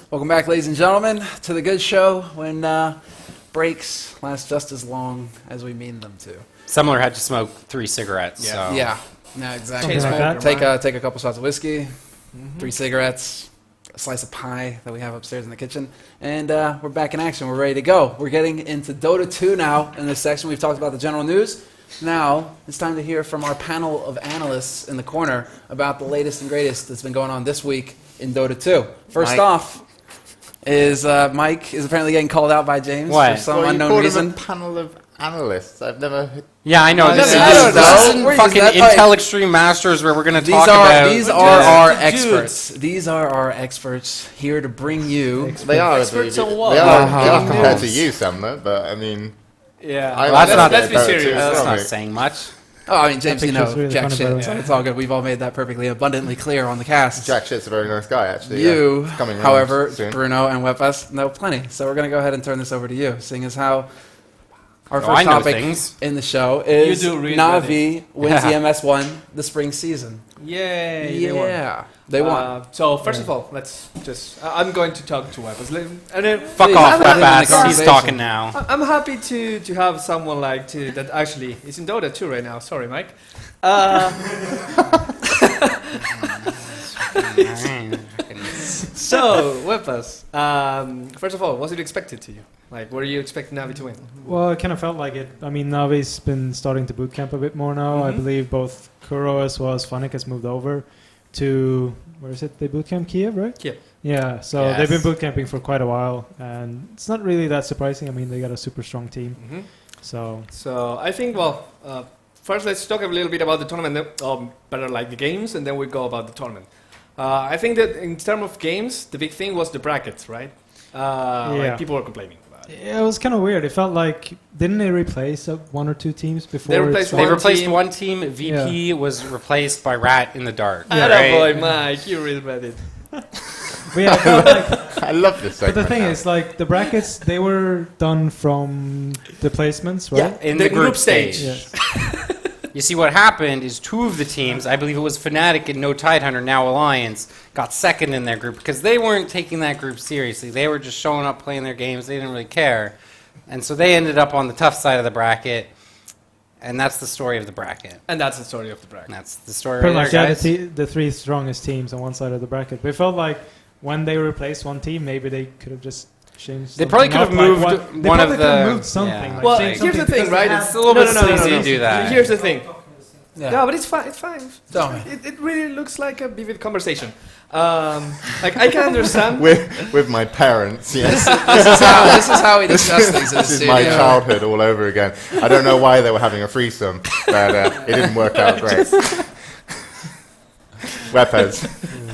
Welcome back, ladies and gentlemen, to the good show when breaks last just as long as we mean them to. Semmler had to smoke 3 cigarettes. Yeah, So. yeah, exactly. Like Take a couple shots of whiskey, 3 cigarettes, a slice of pie that we have upstairs in the kitchen, and we're back in action. We're ready to go. We're getting into Dota 2 now. In this section, we've talked about the general news. Now, it's time to hear from our panel of analysts in the corner about the latest and greatest that's been going on this week in Dota 2. First off is Mike is apparently getting called out by James for some unknown reason. A panel of analysts. I've never. Yeah, I know. This I don't know. isn't fucking Intel Extreme Masters where we're going to talk about. These are our experts. These are our experts here to bring you. They are experts on what? They are compared to you, Semmler, but I mean. Yeah, well, let's be serious. That's not saying much. Oh, I mean, James, you know, really jack shit. Yeah. It's all good. We've all made that perfectly abundantly clear on the cast. Jack shit's a very nice guy, actually. You, coming however, soon. Bruno and Weppas know plenty. So we're going to go ahead and turn this over to you, seeing as how our first topic in the show is Na'Vi wins EMS One the spring season. Yay! Yeah, they won. So first of all, let's just. I'm going to talk to Weppas. Fuck off, Weppas. He's talking now. I'm happy to have someone like that actually is in Dota 2 right now. Sorry, Mike. So Weppas. First of all, was it expected to you? Like, were you expecting Na'Vi to win? Well, it kind of felt like it. I mean, Navi's been starting to boot camp a bit more now. I believe both Kuro as well as Funnick has moved over to, where is it? They boot camp Kiev, right? Kiev. Yeah, so they've been boot camping for quite a while, and it's not really that surprising. I mean, they got a super strong team. So I think, first let's talk a little bit about the tournament, better like the games, and then we go about the tournament. I think that in terms of games, the big thing was the brackets, right? Like people were complaining. Yeah, it was kind of weird. It felt like, didn't they replace 1 or 2 teams before? They replaced one team. VP was replaced by Rat in the Dark. Yeah, boy, Mike, you really read it. But yeah, I felt like, I love this segment. but the thing is, like, the brackets, they were done from the placements, right? Yeah, in the group stage. Yes. You see, what happened is 2 of the teams, I believe it was Fnatic and No Tidehunter, now Alliance, got second in their group because they weren't taking that group seriously. They were just showing up, playing their games. They didn't really care. And so they ended up on the tough side of the bracket. And that's the story of the bracket. And that's the story of the bracket. And that's the story Pretty right much, there, guys. the 3 strongest teams on one side of the bracket. But it felt like when they replaced one team, maybe they could have just changed. They probably could have moved one of the... moved something. Yeah. Like Well, changed here's the something thing, right? It's a little bit sleazy to do that. Here's the thing. Yeah. No, but it's fine. It's fine. Tell me. It really looks like a vivid conversation. Like I can understand. with my parents, yes. This is how we discuss things in the This is studio. my childhood all over again. I don't know why they were having a threesome, but it didn't work out great. Weppas.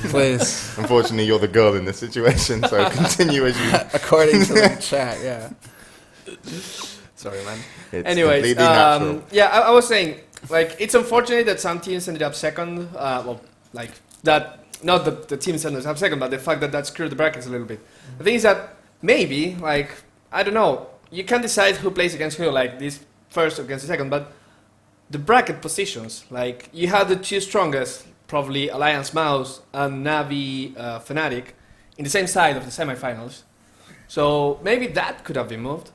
Please. Unfortunately, you're the girl in this situation, so continue as you... According to the chat, yeah. Sorry, man. It's Anyways, completely natural. yeah, I was saying, like, it's unfortunate that some teams ended up second. Like that. Not the teams ended up second, but the fact that screwed the brackets a little bit. The thing is that maybe, like, I don't know, you can decide who plays against who, like this first against the second, but the bracket positions, like, you had the 2 strongest, probably Alliance Mouse and Na'Vi Fnatic, in the same side of the semifinals. So maybe that could have been moved.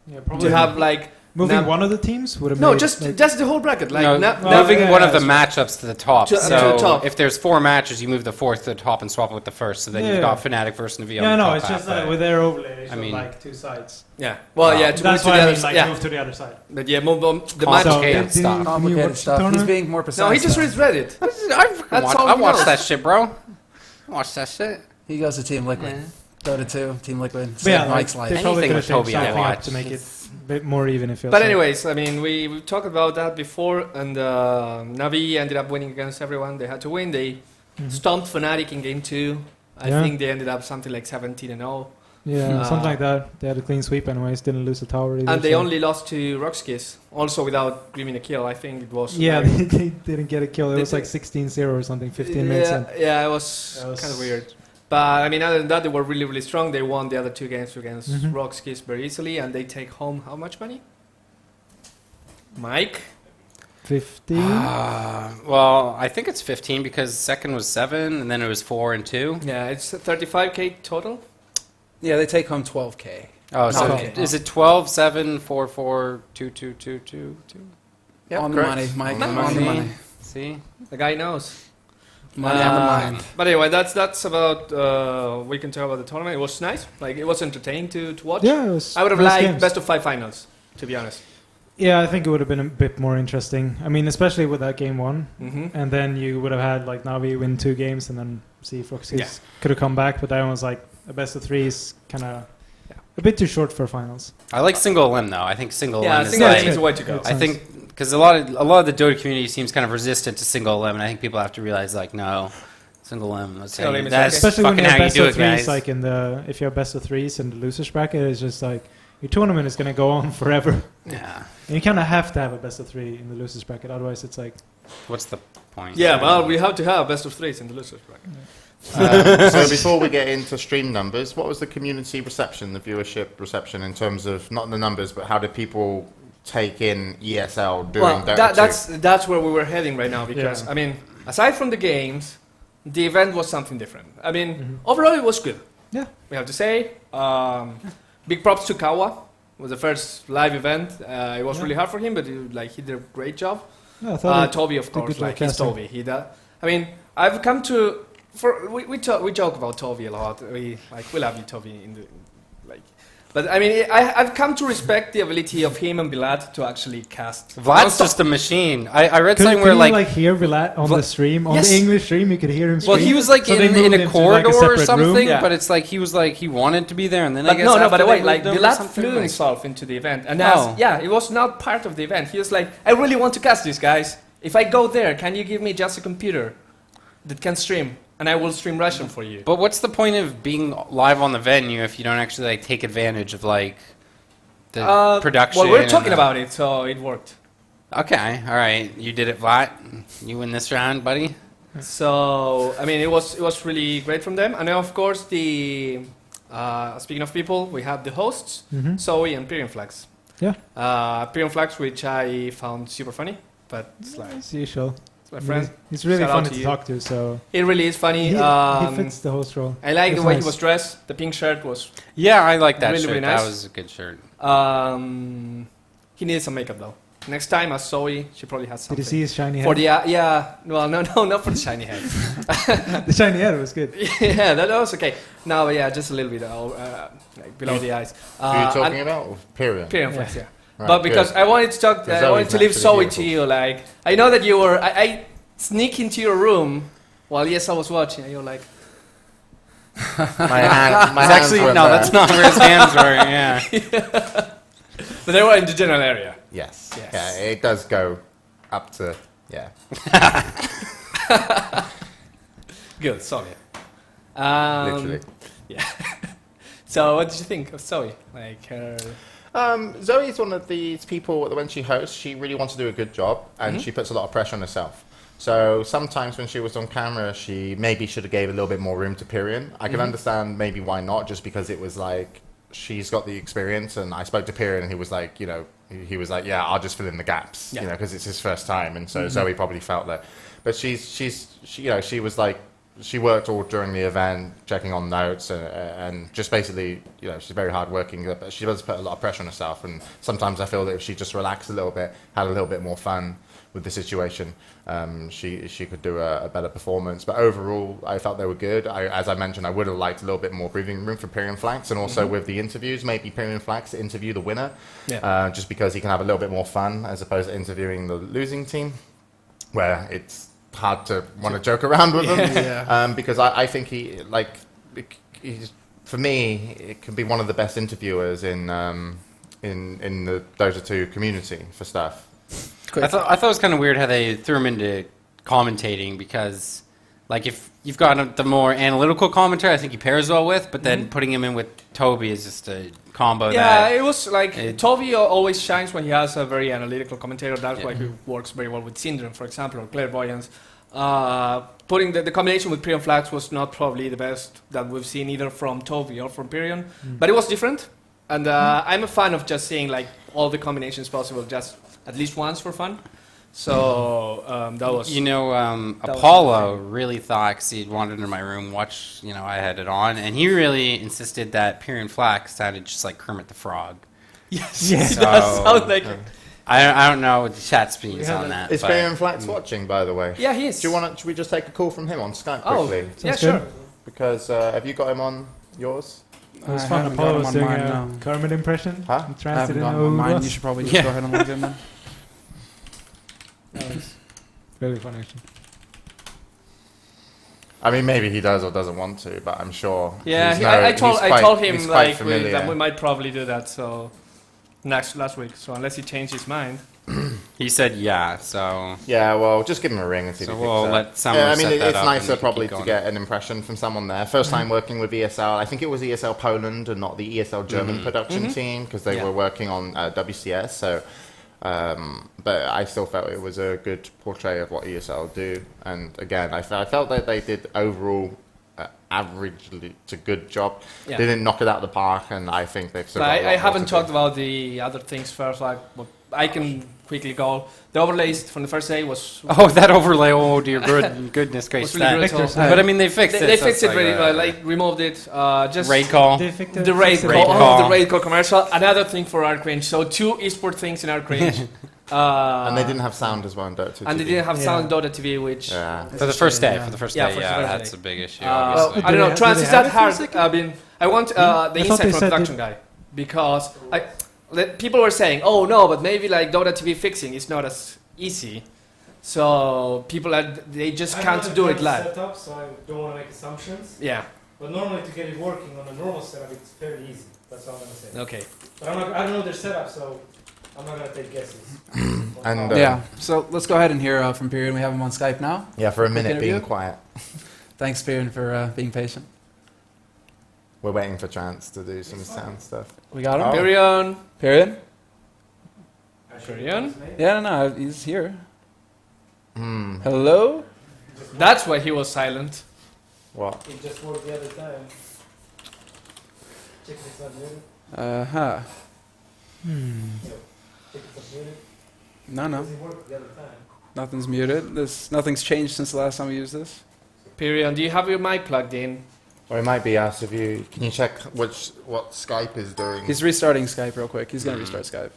Yeah, probably. To have, like, moving one of the teams would have no, made... just like, the whole bracket. Like moving one of the matchups to the top. To the top. If there's 4 matches, you move the 4th to the top and swap it with the first. So then you've got Fnatic versus Na'Vi on the top it's just half, that with their overlay, they show like 2 sides. Yeah. Well, yeah. To That's move to why the I other mean, side. like, move to the other side. But yeah, the match. Complicated stuff. Complicated stuff. He's being more precise. No, he just read it. I watched that shit, bro. I watched that shit. He goes to Team Liquid. Dota 2, Team Liquid. Yeah, Mike's life. they probably Anything could have with changed Toby, I something up watch. to make it a bit more even, it feels But like. anyways, I mean, we talked about that before, and Na'Vi ended up winning against everyone. They had to win. They stomped Fnatic in game 2. I think they ended up something like 17-0. Yeah, something like that. They had a clean sweep anyways, didn't lose a tower either. And they only lost to Roxkiss, also without giving a kill. I think it was... Yeah, like, they didn't get a kill. It was like 16-0 or something, 15 minutes in. Yeah, it was kind of weird. But, I mean, other than that, they were really, really strong. They won the other 2 games against Roxkiss very easily, and they take home how much money? Mike? 15? Well, I think it's 15 because second was 7 and then it was 4 and 2. Yeah, it's 35k total Yeah, they take home 12K. Oh, so Okay. is it 12, 7, 4, 4, 2, 2, 2, 2, 2? Yep, On the correct. money, Mike. On the On the See? money. See? The guy knows. Money on the mind. But anyway, that's about. We can talk about the tournament. It was nice. Like it was entertaining to watch. Yeah, it was. I would have nice liked games. best of 5 finals, to be honest. Yeah, I think it would have been a bit more interesting. I mean, especially with that game 1, Mm-hmm. and then you would have had like Navi win 2 games and then see if Roxy Yeah. could have come back. But that one was like a best of 3 is kind of Yeah. a bit too short for finals. I like single limb though. I think single Yeah, I limb is think Yeah, that like. is the way to go. It's I nice. think because a lot of the Dota community seems kind of resistant to single limb, and I think people have to realize like no, single limb. Single limb is That's okay. Especially when fucking you have how you best do of it, 3s, guys. like in the if you have best of 3s in the losers bracket, it's just like your tournament is going to go on forever. Yeah. And you kind of have to have a best of 3 in the losers bracket, otherwise it's like What's the point? Yeah, well, we have to have best of 3s in the losers bracket. So before we get into stream numbers, what was the community reception, the viewership reception in terms of not the numbers, but how did people take in ESL doing Well, Dota 2? that's where we were heading right now because Yeah. I mean, aside from the games, the event was something different. I mean, Mhm. overall it was good. Yeah. We have to say, big props to Kawa. It was the first live event. It was Yeah. really hard for him, but he did a great job. yeah, I thought Toby, of did course, good like he's broadcasting. Toby. I mean, I've come to we joke about Toby a lot. We love you, Toby. But I mean, I've come to respect the ability of him and Bilal to actually cast. Vlad's non-stop. just a machine. I read Could, something could where you like hear Vilat on Vla- the stream, on Yes. the English stream, you could hear him well scream. he was like So they in moved a him to, corridor like, a or separate something, room. Yeah. but it's like he was like he wanted to be there, and then I But guess no, by after the they way, like moved him or Bilal something, flew like- himself into the event, and Oh. it was not part of the event. He was like, I really want to cast these guys. If I go there, can you give me just a computer that can stream, and I will stream Russian for you? But what's the point of being live on the venue if you don't actually like take advantage of like the production? Well, we're and talking the- about it, so it worked. Okay, all right, you did it, Vlad. You win this round, buddy. So I mean, it was really great from them, and then of course the speaking of people, we have the hosts, Mhm. Zoe and Pyrian Flags. Yeah. Pyrian Flags, which I found super funny, but it's like As usual. it's my friend. He's really Shout out funny to to you. talk to, so He really is funny. he fits the host role. I like the It's way nice. he was dressed. The pink shirt was. Yeah, I like that Really, shirt. really nice. That was a good shirt. He needed some makeup though. Next time, as Zoe, she probably has Did something. you see his shiny head? For the yeah, well, no, not for the shiny head. The shiny head was good. Yeah, that was okay. No, yeah, just a little bit like below the eyes. Who are you talking about? Or Pyrian? Pyrian Yeah. Flags, yeah. Right, But because good. I wanted to talk, Because I wanted Zoe's to leave naturally Zoe to beautiful. you. Like, I know that you were. I sneak into your room while I was watching, and you're like, My hands It's actually weren't no, there. that's not where his hands were. Yeah. but they were in the general area. Yes. Yes. Yeah, it does go up to, yeah. Good, Zoe. Literally. So, what did you think of Zoe? Like her. Zoe's one of these people that when she hosts, she really wants to do a good job, and she puts a lot of pressure on herself. So sometimes when she was on camera, she maybe should have gave a little bit more room to Pyrian. I can understand maybe why not, just because it was like she's got the experience. And I spoke to Pyrian, and he was like, you know, he was like, yeah, I'll just fill in the gaps, Yeah. you know, because it's his first time. And so Zoe probably felt that, but she, you know, she was like. She worked all during the event, checking on notes, and just basically, you know, she's very hardworking. But she does put a lot of pressure on herself. And sometimes I feel that if she just relaxed a little bit, had a little bit more fun with the situation, she could do a better performance. But overall, I felt they were good. As I mentioned, I would have liked a little bit more breathing room for Pyrian Flags, and also with the interviews, maybe Pyrian Flags to interview the winner, just because he can have a little bit more fun as opposed to interviewing the losing team, where it's hard to want to joke around with him, because I think he's, for me, it can be one of the best interviewers in the Dota 2 community for stuff. I thought it was kind of weird how they threw him into commentating because, like, if you've got the more analytical commentary, I think he pairs well with, but then putting him in with Toby is just a combo Yeah, that. it was like Toby always shines when he has a very analytical commentator. That's Yeah. why he works very well with Syndrome, for example, or Clairvoyance. Putting the combination with Pyrian Flags was not probably the best that we've seen either from Toby or from Pyrian, but it was different. And I'm a fan of just seeing like all the combinations possible, just at least once for fun. So that was. You know, was Apollo really thought, because he wandered into my room, watched, I had it on, and he really insisted that Pyrian Flax sounded just like Kermit the Frog. Yes, Yeah. it does sound like. I don't know what the chat speeds have on that. Is but- Fabian Flax watching, by the way? Yeah, he is. Should we just take a call from him on Skype Oh, quickly? yeah, Sounds sure. good. Because have you got him on yours? It was I fun. haven't got Apollo him was on doing mine, a no. Kermit impression. Huh? He I translated haven't in gotten one mine. Weppas. You should probably just Yeah. go ahead and log in then. That was really fun, actually. I mean, maybe he does or doesn't want to, but I'm sure. Yeah, he's I told he's him quite like familiar. that we might probably do that. So last week. So unless he changed his mind. He said yeah, so Yeah, well, just give him a ring and see So if he we'll picks let up. Semmler Yeah, I mean, set that it's up and nicer we can probably keep to going. get an impression from someone there. First time working with ESL. I think it was ESL Poland and not the ESL German production team because they Yeah. were working on WCS. So, but I still felt it was a good portray of what ESL do. And again, I felt that they did overall averagely to good job. Yeah. They didn't knock it out of the park, and I think they've still But got a lot I more haven't to talked do. about the other things first. Like what I can quickly go. The overlays from the first day was. oh, that overlay! Oh dear, goodness gracious! was really that. brutal. Victor, But I mean, they fixed it. They so fixed it's it really like, well. Like removed it. Just raid call. They fixed the raid fixed it. Raid call. call. Oh, the raid call commercial. Another thing for our cringe. So 2 esport things in our cringe. And they didn't have sound as well in Dota 2. And they TV. didn't have Yeah. sound Dota TV, which. Yeah. For the first day, Yeah. for the first Yeah, day, for the yeah, first that's day. a big issue. Well, obviously. I don't know. Do Trans they is have that it for a hard. second? I mean, I want the I thought insight they from said production guy because people were saying, "Oh no, but maybe like Dota TV fixing is not as easy." So people they just can't do it live. Setup, so I don't want to make assumptions. Yeah. But normally to get it working on a normal setup, it's fairly easy. That's all I'm gonna say. Okay. But I don't know their setup, so I'm not gonna take guesses. And Yeah, so let's go ahead and hear from Pyrian. We have him on Skype now. yeah, for a minute interview? being quiet. Thanks, Pyrian, for being patient. We're waiting for Chance to do some sound stuff. We got him? Oh. Pyrian. Pyrian? Pyrian? Yeah, no, he's here. Hmm. Hello? That's why he was silent. What? It just worked the other time. Check this out, muted. Uh-huh. Check this out, muted. No, no, Does it work the other time? nothing's muted. Nothing's changed since the last time we used this. Pyrian, do you have your mic plugged in? Or it might be asked if you can you check what Skype is doing. He's restarting Skype real quick. He's going to restart Skype.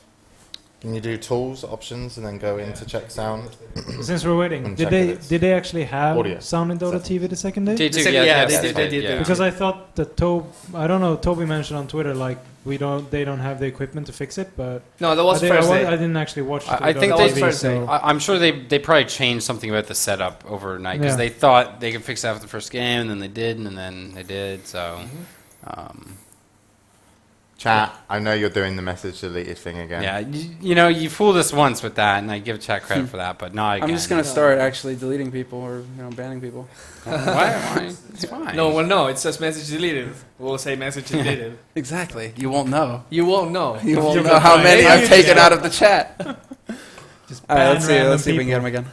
Can you do tools options and then go in to check sound? Since we're waiting, And did check they if it's did they actually have audio. sound in Dota TV the second day? They do, They did, yeah. Because I thought that I don't know, Toby mentioned on Twitter like they don't have the equipment to fix it, but No, that was I, first I day. didn't actually watch. I the think Dota they- TV, first so- day. I'm sure they probably changed something about the setup overnight because Yeah. they thought they could fix it after the first game, and then they didn't, and then they did. So, Chat, I know you're doing the message deleted thing again. yeah, you fooled us once with that, and I give chat credit for that, but not again. I'm just going to start actually deleting people or banning people. Why? It's fine. No, well, no, it says message deleted. We'll say message deleted. Exactly. You won't know. You won't know. You won't You're know how fine. many Yeah, I've you taken do. out of the chat. Just All right, ban let's see random if we can get people. him again.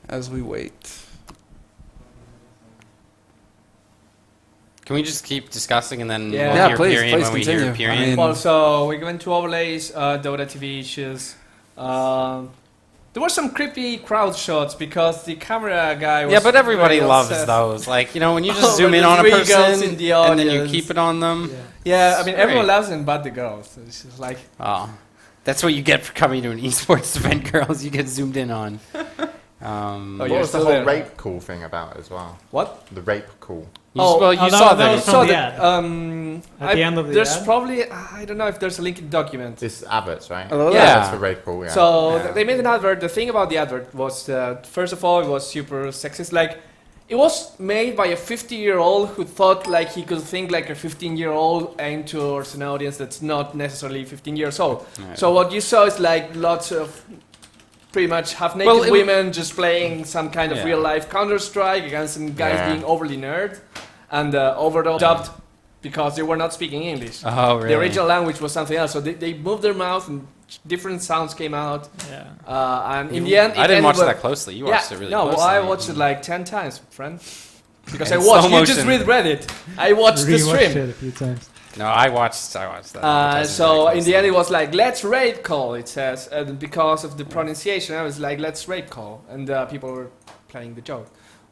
As we wait. Can we just keep discussing and then Yeah. we'll Yeah, hear please, Pyrian please when we hear continue. Pyrian? I mean- Well, so we went to overlays, Dota TV issues. There were some creepy crowd shots because the camera guy was. Yeah, but everybody very loves obsessed. those. Like, when you just Oh, zoom but in the on a three girls person in the and then you audience. keep it on them. Yeah, I mean, It's everyone great. loves them but the girls. It's just like. Oh, that's what you get for coming to an esports event, girls. You get zoomed in on. Oh, What you're was the still whole there. rape call thing about as well? What? The rape call. You you that saw that the was from So the the, ad. At the end of the there's ad? probably I don't know if there's a link in the document. This adverts, right? Oh, Yeah. That's for rape call, yeah. So Yeah. they made an advert. The thing about the advert was first of all it was super sexist. Like it was made by a 50-year-old who thought like he could think like a 15-year-old aimed towards an audience that's not necessarily 15 years old. Yeah. So what you saw is like lots of pretty much half-naked Well, women just playing some kind of Yeah. real-life Counter-Strike against some guys Yeah. being overly nerd and overdubbed because they were not speaking English. Oh, really? The original language was something else, so they moved their mouth and different sounds came out. Yeah. And in the end, I didn't watch well, that closely. You watched it really no, closely. well, I watched it like 10 times, friend. Because In I watched. slow You just motion. read Reddit. I watched the Rewatched stream. it a few times. No, I watched that. So in the end, it was like, let's raid call, it says. And because of the pronunciation, I was like, let's raid call. And people were playing the joke.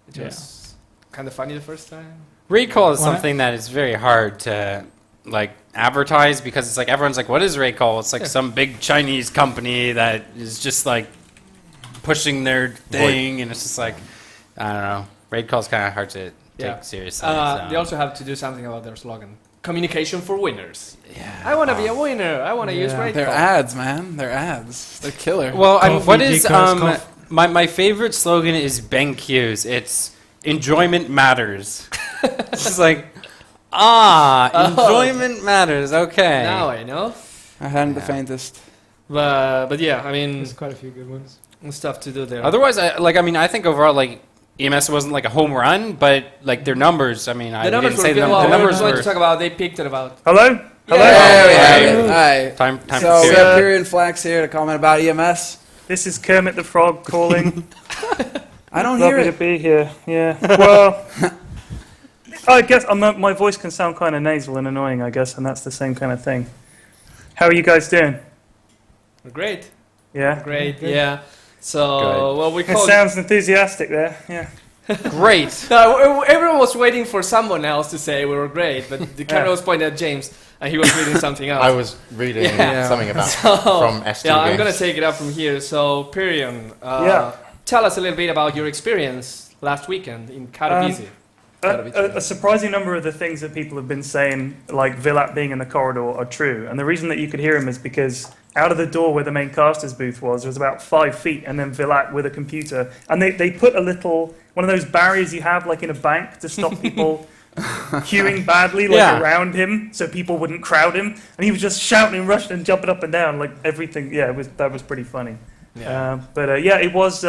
It was kind of funny the first time. Raid call is something that is very hard to like advertise because it's like everyone's like, what is raid call? It's like some big Chinese company that is just like pushing their thing, and it's just like, I don't know. Raid call is kind of hard to take seriously. They also have to do something about their slogan. Communication for winners. Yeah. I want to be a winner. I want to use raid They're call. ads, man. They're ads. They're killer. Well, what Coffee, is G-Cars, coffee. my favorite slogan is BenQ's. It's enjoyment matters. It's just like enjoyment matters. Okay. Now I know. I hadn't the faintest. But yeah, I mean, There's quite a few good ones. stuff to do there. Otherwise, I think overall, like EMS wasn't like a home run, but like their numbers. I mean, the numbers were good. the Well, numbers we were going were. to talk about. They picked it about. Hello? Hello? There we have Hey. it. All right. Time So for we period. have Period and Flax here to comment about EMS. This is Kermit the Frog calling. I don't hear Lovely to it. be here. Yeah. Well, I guess my voice can sound kind of nasal and annoying, I guess, and that's the same kind of thing. How are you guys doing? We're great. Yeah? Great. Yeah. So Good. well, we It called. sounds enthusiastic there. Yeah. Great. No, everyone was waiting for someone else to say we were great, but the camera was pointed at James, and he was reading something else. I was reading Yeah. something about So, from STV. yeah, I'm gonna take it up from here. So, Pyrion, tell us a little bit about your experience last weekend in Adebisi. A surprising number of the things that people have been saying, like Villac being in the corridor, are true. And the reason that you could hear him is because out of the door where the main caster's booth was, there was about 5 feet, and then Villac with a computer. And they put a little, one of those barriers you have, like in a bank, to stop people queuing badly, like around him, so people wouldn't crowd him. And he was just shouting and rushing and jumping up and down, like everything. Yeah, that was pretty funny. Yeah. It was.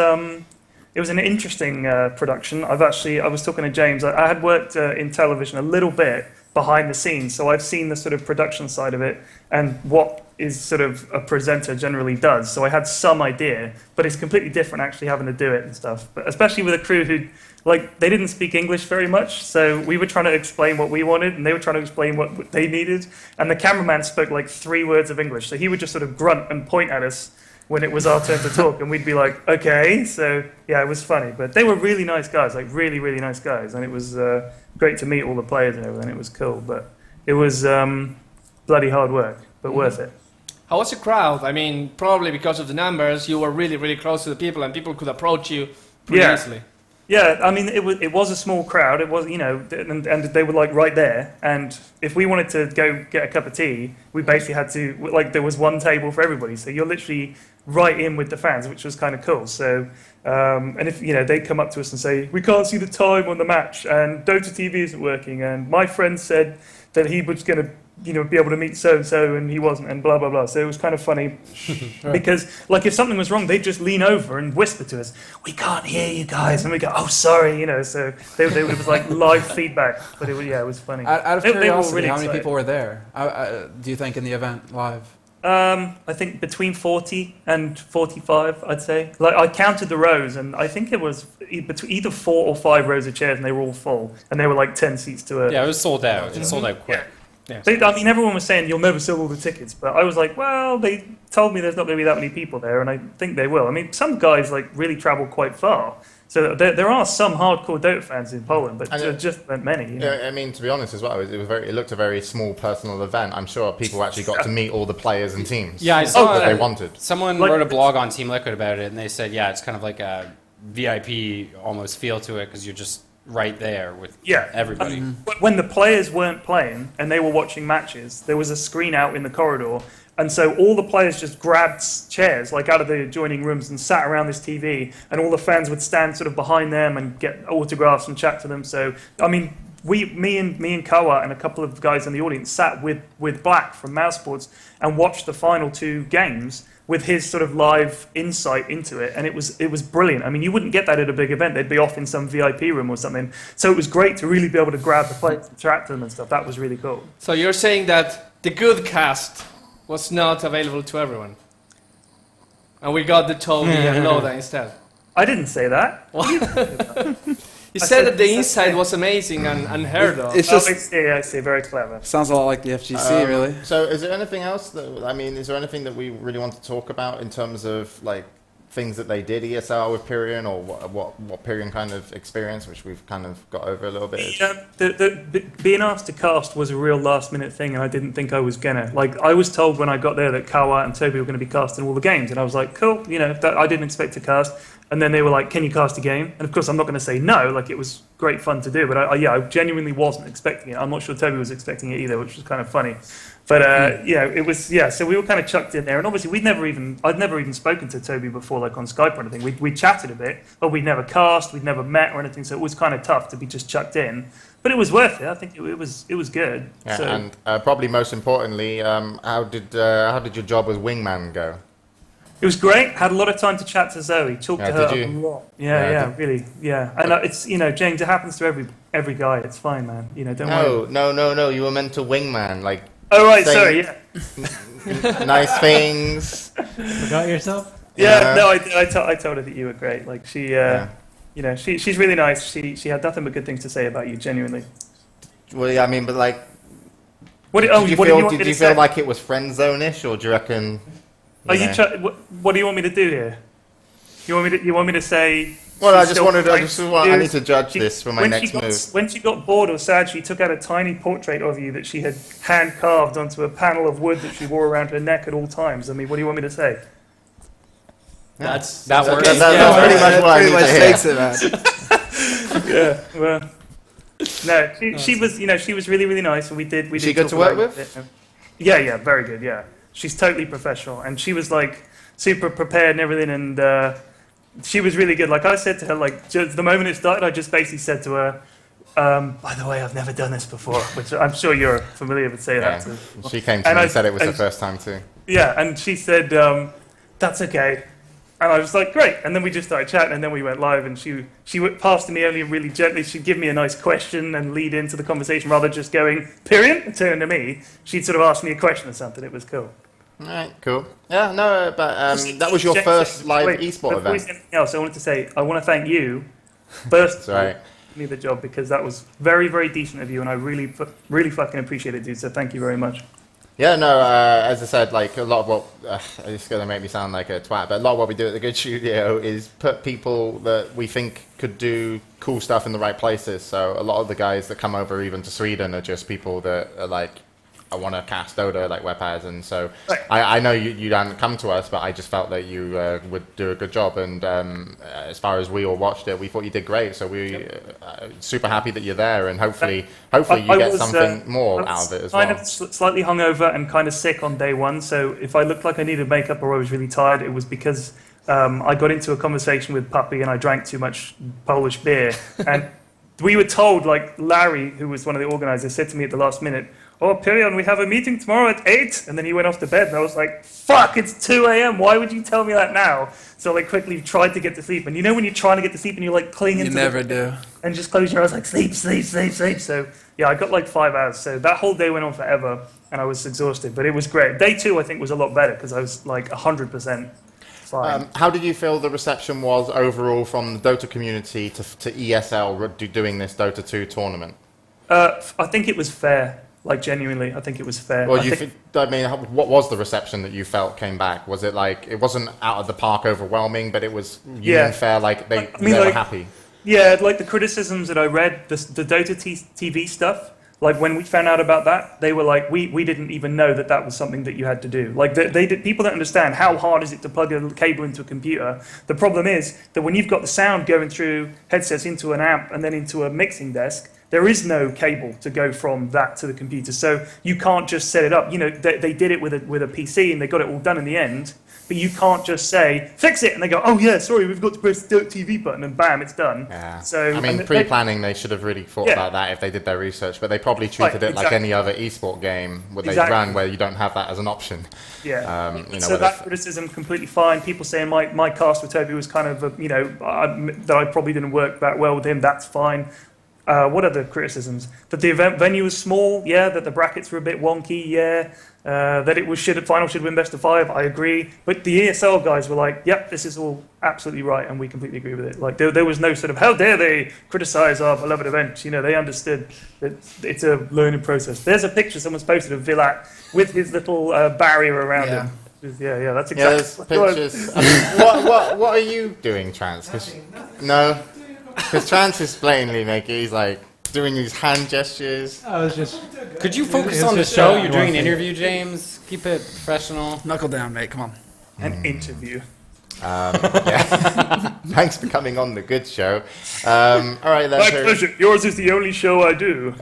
It was an interesting production. I was talking to James. I had worked in television a little bit behind the scenes, so I've seen the sort of production side of it and what is sort of a presenter generally does. So I had some idea, but it's completely different actually having to do it and stuff. But especially with a crew who, like, they didn't speak English very much, so we were trying to explain what we wanted, and they were trying to explain what they needed. And the cameraman spoke like 3 words of English, so he would just sort of grunt and point at us when it was our turn to talk, and we'd be like, okay. So yeah, it was funny, but they were really nice guys, like really, really nice guys, and it was great to meet all the players and everything. It was cool, but it was bloody hard work, but worth it. How was the crowd? I mean, probably because of the numbers, you were really, really close to the people, and people could approach you pretty easily. Yeah, I mean, it was a small crowd. It was, and they were like right there. And if we wanted to go get a cup of tea, we basically had to, like, there was one table for everybody. So you're literally right in with the fans, which was kind of cool. So, and if, they come up to us and say, we can't see the time on the match, and Dota TV isn't working, and my friend said that he was going to, be able to meet so-and-so, and he wasn't, and blah, blah, blah. So it was kind of funny because, like, if something was wrong, they'd just lean over and whisper to us, we can't hear you guys. And we go, oh, sorry, so it was like live feedback. But it was funny. Out of They were curiosity, really how many excited. people were there? Do you think in the event live? I think between 40 and 45, I'd say. Like, I counted the rows, and I think it was either 4 or 5 rows of chairs, and they were all full. And they were like 10 seats to a... Yeah, it was sold out. It sold out quick. Yeah. Everyone was saying, you'll never sell all the tickets. But I was like, well, they told me there's not going to be that many people there, and I think they will. I mean, some guys, like, really travel quite far. So there are some hardcore Dota fans in Poland, but there just weren't many. Yeah, I mean, to be honest as well, it looked a very small personal event. I'm sure people actually got to meet all the players and teams. Yeah, I saw that they wanted. Someone wrote a blog on Team Liquid about it, and they said, yeah, it's kind of like a VIP almost feel to it because you're just right there with everybody. When the players weren't playing and they were watching matches, there was a screen out in the corridor. And so all the players just grabbed chairs, like out of the adjoining rooms, and sat around this TV. And all the fans would stand sort of behind them and get autographs and chat to them. So, I mean, me and Kawa and a couple of guys in the audience sat with Black from Mouse Sports and watched the final 2 games with his sort of live insight into it, and it was brilliant. I mean, you wouldn't get that at a big event; they'd be off in some VIP room or something. So it was great to really be able to grab the players, interact with them, and stuff. That was really cool. So you're saying that the good cast was not available to everyone, and we got the Toby and Loda instead. I didn't say that. You I said said- that the inside was amazing and unheard of. It's Oh, just I see. Very clever. sounds a lot like the FGC, really. So, is there anything else is there anything that we really want to talk about in terms of like things that they did ESL with Pyrion, or what Pyrion kind of experience, which we've kind of got over a little bit? Being asked to cast was a real last minute thing, and I didn't think I was gonna. Like, I was told when I got there that Kawa and Toby were going to be casting all the games, and I was like, cool, that I didn't expect to cast. And then they were like, can you cast a game? And of course, I'm not going to say no. Like, it was great fun to do, but I genuinely wasn't expecting it. I'm not sure Toby was expecting it either, which was kind of funny. But it was So we were kind of chucked in there, and obviously I'd never even spoken to Toby before, like on Skype or anything. We chatted a bit, but we'd never cast, we'd never met or anything. So it was kind of tough to be just chucked in, but it was worth it. I think it was good. Yeah, So, and probably most importantly, how did your job as wingman go? it was great. Had a lot of time to chat to Zoe, talk Yeah, to her did a you? lot. Yeah, did- really, yeah. And it's James, it happens to every guy. It's fine, man. Don't worry. No. You were meant to wingman, like Oh right, say- sorry. Yeah. nice things. Forgot yourself? Yeah, no, I told her that you were great. Like she, Yeah. she's really nice. She had nothing but good things to say about you, genuinely. Well, yeah, I mean, but like, What did you what do feel? you want Did me you to feel say? like it was friend zone-ish, or do you reckon? Are you? know? What do you want me to do here? You want me to say? Well, I she's just still wanted. I like need to judge she- this for my when next she got, move. When she got bored or sad, she took out a tiny portrait of you that she had hand carved onto a panel of wood that she wore around her neck at all times. I mean, what do you want me to say? That works. That's Yeah. pretty much what I pretty need much to hear. takes it, man. Yeah. Well, no, she was, she was really, really nice, and we did. Is she good talk to work about with? it. Yeah, very good. Yeah, she's totally professional, and she was like super prepared and everything, and she was really good. Like I said to her, like just the moment it started, I just basically said to her, by the way, I've never done this before, which I'm sure you're familiar with saying Yeah. that. She came to And me I- and said it was her and- first time too. Yeah, and she said, that's okay. And I was like, great. And then we just started chatting, and then we went live, and she went past me only really gently. She'd give me a nice question and lead into the conversation rather than just going, period, and turn to me. She'd sort of ask me a question or something. It was cool. All right, cool. Yeah, no, but that was your first live Wait, esport before we event. say anything else, I wanted to say, I want to thank you, first That's right. for me the job, because that was very, very decent of you, and I really fucking appreciate it, dude. So thank you very much. Yeah, no, as I said, like a lot of what, it's going to make me sound like a twat, but a lot of what we do at the Good Studio is put people that we think could do cool stuff in the right places. So a lot of the guys that come over even to Sweden are just people that are like, I want to cast Dota like Weppas, and so Right. I know you hadn't come to us, but I just felt that you would do a good job, and as far as we all watched it, we thought you did great, so we super happy that you're there, and hopefully you I get was, something more I was out of it as kind well. of slightly hungover and kind of sick on day one, so if I looked like I needed makeup or I was really tired, it was because I got into a conversation with Puppy and I drank too much Polish beer. And we were told, like Larry, who was one of the organisers, said to me at the last minute, "Oh, Pyrion, we have a meeting tomorrow at 8." And then he went off to bed, and I was like, fuck, it's 2 a.m. Why would you tell me that now? So I quickly tried to get to sleep. And you know when you're trying to get to sleep and you're like clinging You to never the do. and just close your eyes like sleep. So yeah, I got like 5 hours. So that whole day went on forever, and I was exhausted. But it was great. Day 2, I think, was a lot better because I was like 100% fine. How did you feel the reception was overall from the Dota community to ESL doing this Dota 2 tournament? I think it was fair. Like genuinely, I think it was fair. Well, I think- what was the reception that you felt came back? Was it like it wasn't out of the park overwhelming, but it was Yeah. fair? Like they I mean, were like- happy. Yeah, like the criticisms that I read, the Dota TV stuff, like when we found out about that, they were like, we didn't even know that was something that you had to do. Like they did, people don't understand how hard is it to plug a cable into a computer. The problem is that when you've got the sound going through headsets into an amp and then into a mixing desk, there is no cable to go from that to the computer. So you can't just set it up. You know, they did it with a PC and they got it all done in the end. But you can't just say, fix it, and they go, oh yeah, sorry, we've got to press the TV button, and bam, it's done. Yeah. So I mean, and pre-planning, they should have really thought Yeah. about that if they did their research. But they probably treated Right, it like exactly. any other esport game where they Exactly. run, where you don't have that as an option. Yeah. You know, So whether that it's- criticism completely fine. People saying my cast with Toby was kind of, that I probably didn't work that well with him. That's fine. what are the criticisms? That the event venue was small, yeah. That the brackets were a bit wonky, yeah. That it was final should win best of 5, I agree. But the ESL guys were like, yep, this is all absolutely right, and we completely agree with it. Like there was no sort of how dare they criticize our beloved event. You know, they understood that it's a learning process. There's a picture someone's posted of Vilat with his little barrier around him. Yeah, that's exactly. There's pictures. I mean, what are you doing, Trans? No, because Trans is plainly making. He's like doing these hand gestures. I was just. Could you focus It's on the just, show? uh, You're doing an one thing. interview, James. Keep it professional. Knuckle down, mate. Come on. An interview. Yeah. Thanks for coming on the good show. All right, then. My pleasure. Yours is the only show I do.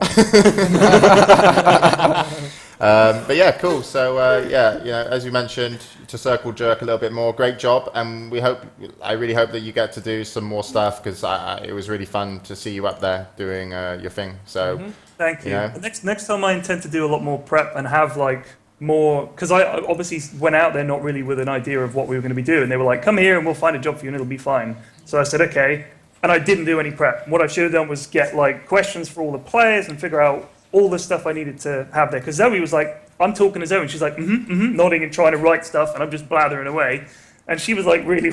But yeah, cool. So as you mentioned, to circle jerk a little bit more. Great job, and I really hope that you get to do some more stuff because it was really fun to see you up there doing your thing. So Thank you. Yeah. Next time I intend to do a lot more prep and have like more, because I obviously went out there not really with an idea of what we were going to be doing. They were like, come here and we'll find a job for you and it'll be fine. So I said, okay. And I didn't do any prep. What I should have done was get like questions for all the players and figure out all the stuff I needed to have there. Because Zoe was like, I'm talking to Zoe and she's like, nodding and trying to write stuff and I'm just blathering away. And she was like really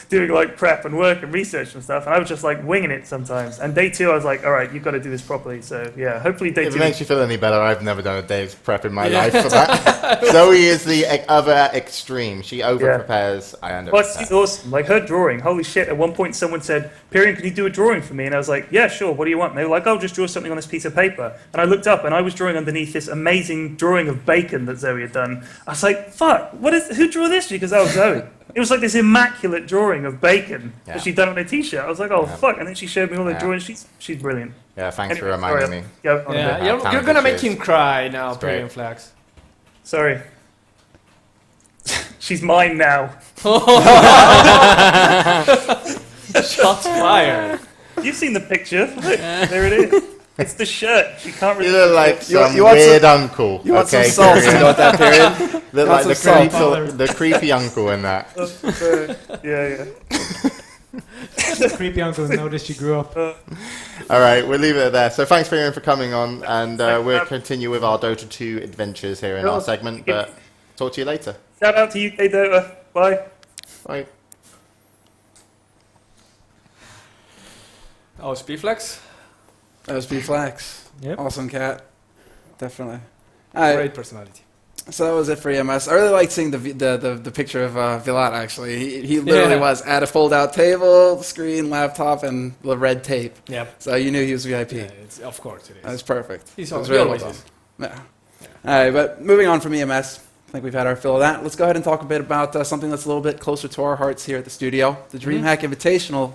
doing like prep and work and research and stuff. And I was just like winging it sometimes. And day 2, I was like, all right, you've got to do this properly. So yeah, hopefully day if 2. it makes you feel any better, I've never done a day's prep in my life for that. Zoe is the other extreme. She over prepares. I under But prepare. she's awesome. Like her drawing, holy shit. At one point someone said, Pyrian, can you do a drawing for me? And I was like, yeah, sure. What do you want? And they were like, oh, just draw something on this piece of paper. And I looked up and I was drawing underneath this amazing drawing of bacon that Zoe had done. I was like, fuck, who drew this? Because that was Zoe. It was like this immaculate drawing of bacon that she'd done on a t-shirt. I was like, oh, fuck. And then she showed me all the drawings. She's brilliant. Yeah, thanks for Anyway, reminding sorry. me. Yeah, on a bit. You're talented gonna make she is. him cry now, It's great. Pyrian Flags. Sorry. She's mine now. Shots fired. You've seen the picture. Look, there it is. It's the shirt. She can't really. You look like some you want weird uncle. You want okay, some salt to Pyrian? go with that period? Look Want like some the creepy uncle in that. Yeah. The creepy uncle noticed you grew up. All right, we'll leave it there. So thanks, Pyrian, for coming on, and we'll continue with our Dota 2 adventures here in our segment, but talk to you later. Shout out to UK Dota. Bye. Bye. Oh, Speedflex? That was B-Flax. Yep. Awesome cat. Definitely. All right. Great personality. So that was it for EMS. I really liked seeing the picture of Vilat, actually. He literally was at a fold-out table, screen, laptop, and the red tape. Yep. So you knew he was VIP. Yeah, of course it is. That was perfect. He's It was always really well is. done. Yeah. All right, but moving on from EMS, I think we've had our fill of that. Let's go ahead and talk a bit about something that's a little bit closer to our hearts here at the studio. The DreamHack Invitational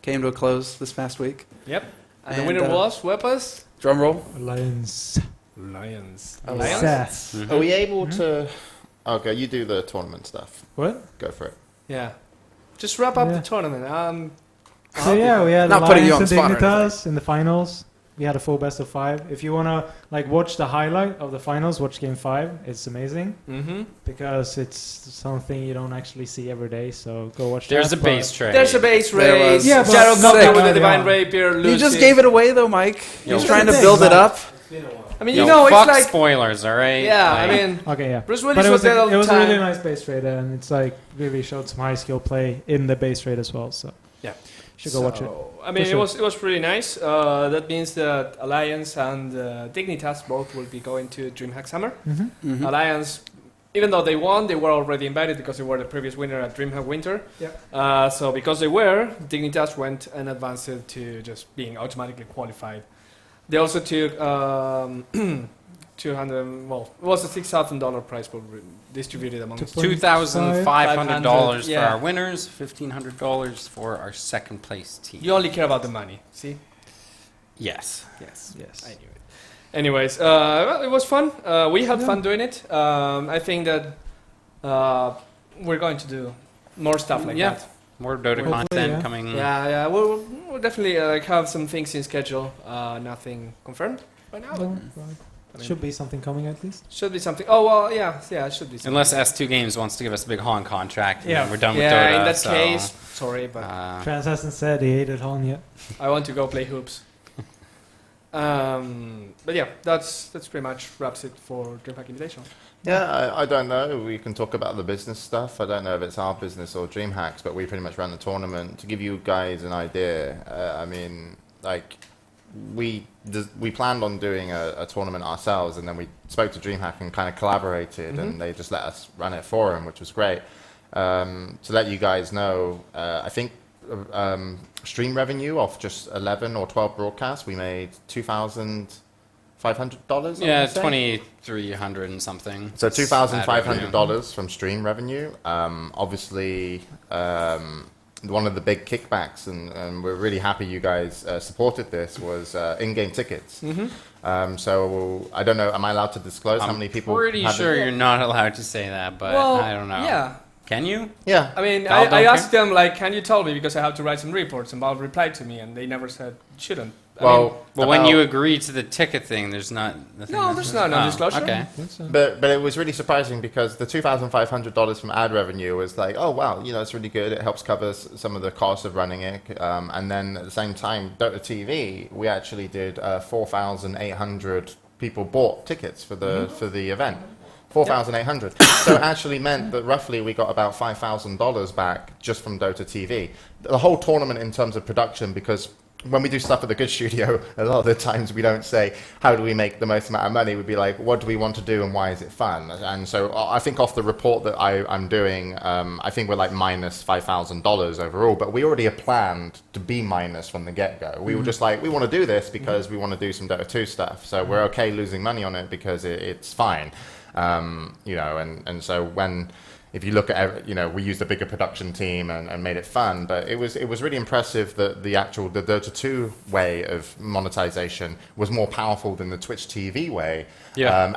came to a close this past week. Yep. And the And, winner was Weppas? Drum roll. Lions. Lions. Sass. Are we able to... Okay, you do the tournament stuff. What? Go for it. Yeah. Just wrap up Yeah. the tournament. So yeah, we had Not putting you on Lions the and spot or anything. Dignitas in the finals. We had a full best of 5. If you wanna watch the highlight of the finals, watch Game 5. It's amazing Mm-hmm. because it's something you don't actually see every day. So go watch. There's that, a base trade. There's a base There race. was- Yeah, but Gerald not Coker that with the early Divine on. Rapier You loses. just gave it away, though, Mike. He was Yo. trying to Thing, build it man. up. I mean, Yo, you know, it's fuck like... spoilers, all right? Yeah, Like, I mean, Okay, yeah. Bruce But Willis it was was there all it the was a time. really nice base raid, and it's really showed some high skill play in the base raid as well. So Yeah. should go watch it. I mean, For sure. it was pretty nice. That means that Alliance and Dignitas both will be going to DreamHack Summer. Mm-hmm. Alliance, even though they won, they were already invited because they were the previous winner at DreamHack Winter. Yeah. So because they were, Dignitas went and advanced to just being automatically qualified. They also took 200. Well, it was a $6,000 prize pool distributed among. $2,500 for Yeah. our winners, $1,500 for our second place team. You only care about the money. See? Yes. Yes. Yes. I knew it. Anyways, well, it was fun. We had fun doing it. I think that we're going to do more stuff like Yeah. that. More Dota Hopefully, content yeah. coming. Yeah. We'll definitely have some things in schedule. Nothing confirmed right now. But, I mean, Should be something coming at least. should be something. Oh well, yeah. It should be something. Unless S2 Games wants to give us a big Han contract, and Yeah. then we're done with Yeah, Dota. in that so, case, sorry, but Trans hasn't said he hated Han yet. I want to go play hoops. But yeah, that's pretty much wraps it for DreamHack Invitational. Yeah, I don't know. We can talk about the business stuff. I don't know if it's our business or DreamHack's, but we pretty much ran the tournament. To give you guys an idea, I mean, like, we planned on doing a tournament ourselves, and then we spoke to DreamHack and kind of collaborated, and they just let us run it for them, which was great. To let you guys know, I think stream revenue off just 11 or 12 broadcasts, we made $2,500. Yeah, 2,300 and something. So Ad revenue. $2,500 from stream revenue. Obviously, one of the big kickbacks, and we're really happy you guys supported this, was in-game tickets. So I don't know, am I allowed to disclose how many people? Pretty had sure it? you're not allowed to say that, but Well, I don't know. Yeah. Can you? Yeah. I mean, Valve I don't asked them, like, can you tell me, because I have to write some reports, and Valve replied to me, and they never said shouldn't. I mean, Well, But when you agree to the ticket thing, there's not. no, there's no non-disclosure. Okay. But it was really surprising because the $2,500 from ad revenue was like, oh wow, you know, it's really good. It helps cover some of the costs of running it. And then at the same time, Dota TV, we actually did 4,800 people bought tickets for the event. 4,800. So it actually meant that roughly we got about $5,000 back just from Dota TV. The whole tournament in terms of production, because when we do stuff at the Good Studio, a lot of the times we don't say, how do we make the most amount of money? We'd be like, what do we want to do and why is it fun? And so I think off the report that I'm doing, I think we're like minus $5,000 overall, but we already had planned to be minus from the get-go. We were just like, we want to do this because we want to do some Dota 2 stuff. So we're okay losing money on it because it's fine. You know, and so if you look at, you know, we used a bigger production team and made it fun, but it was really impressive that the Dota 2 way of monetization was more powerful than the Twitch TV way. Yeah.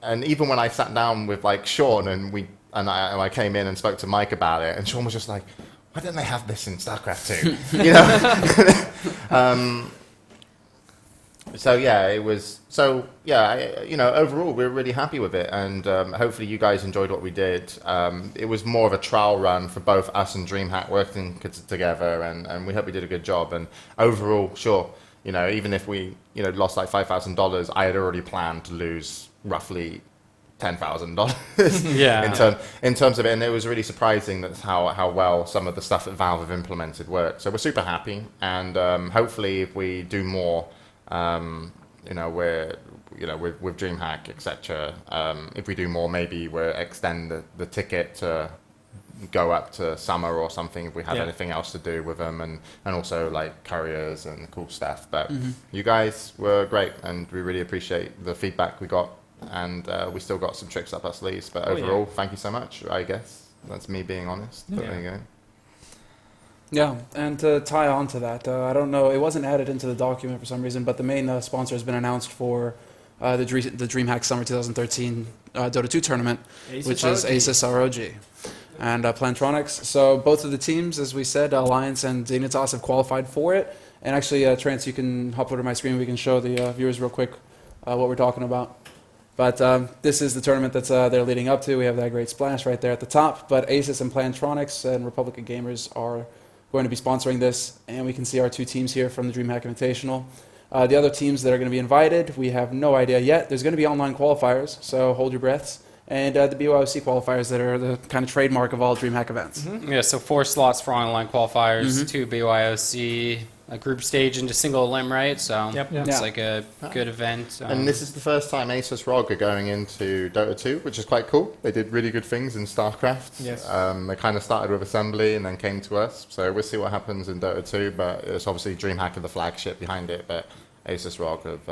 And even when I sat down with like Sean and I came in and spoke to Mike about it, and Sean was just like, why didn't they have this in StarCraft 2? You know. So yeah, you know, overall we're really happy with it, and hopefully you guys enjoyed what we did. It was more of a trial run for both us and DreamHack working together, and we hope we did a good job. And overall, sure, you know, even if we, you know, lost like $5,000, I had already planned to lose roughly $10,000. Yeah. in terms of it, and it was really surprising that's how well some of the stuff that Valve have implemented worked. So we're super happy, and hopefully if we do more. You know, with DreamHack, etc. If we do more, maybe we'll extend the ticket to go up to summer or something if we have anything else to do with them, and also like couriers and cool stuff. But you guys were great, and we really appreciate the feedback we got, and we still got some tricks up our sleeves. But overall, thank you so much. I guess that's me being honest. But there you go. Yeah, and to tie on to that, I don't know, it wasn't added into the document for some reason, but the main sponsor has been announced for the DreamHack Summer 2013 Dota 2 tournament, which is Asus ROG and Plantronics. So both of the teams, as we said, Alliance and Dignitas have qualified for it. And actually, Trance, you can hop over to my screen. We can show the viewers real quick what we're talking about. But this is the tournament that's they're leading up to. We have that great splash right there at the top. But Asus and Plantronics and Republic of Gamers are going to be sponsoring this, and we can see our two teams here from the DreamHack Invitational. The other teams that are going to be invited, we have no idea yet. There's going to be online qualifiers, so hold your breaths, and the BYOC qualifiers that are the kind of trademark of all DreamHack events. Yeah, so 4 slots for online qualifiers, 2 BYOC, a group stage into single limb, right? So it's like a good event. And this is the first time Asus ROG are going into Dota 2, which is quite cool. They did really good things in StarCraft. Yes. They kind of started with Assembly and then came to us. So we'll see what happens in Dota 2, but it's obviously DreamHack are the flagship behind it, but Asus ROG have,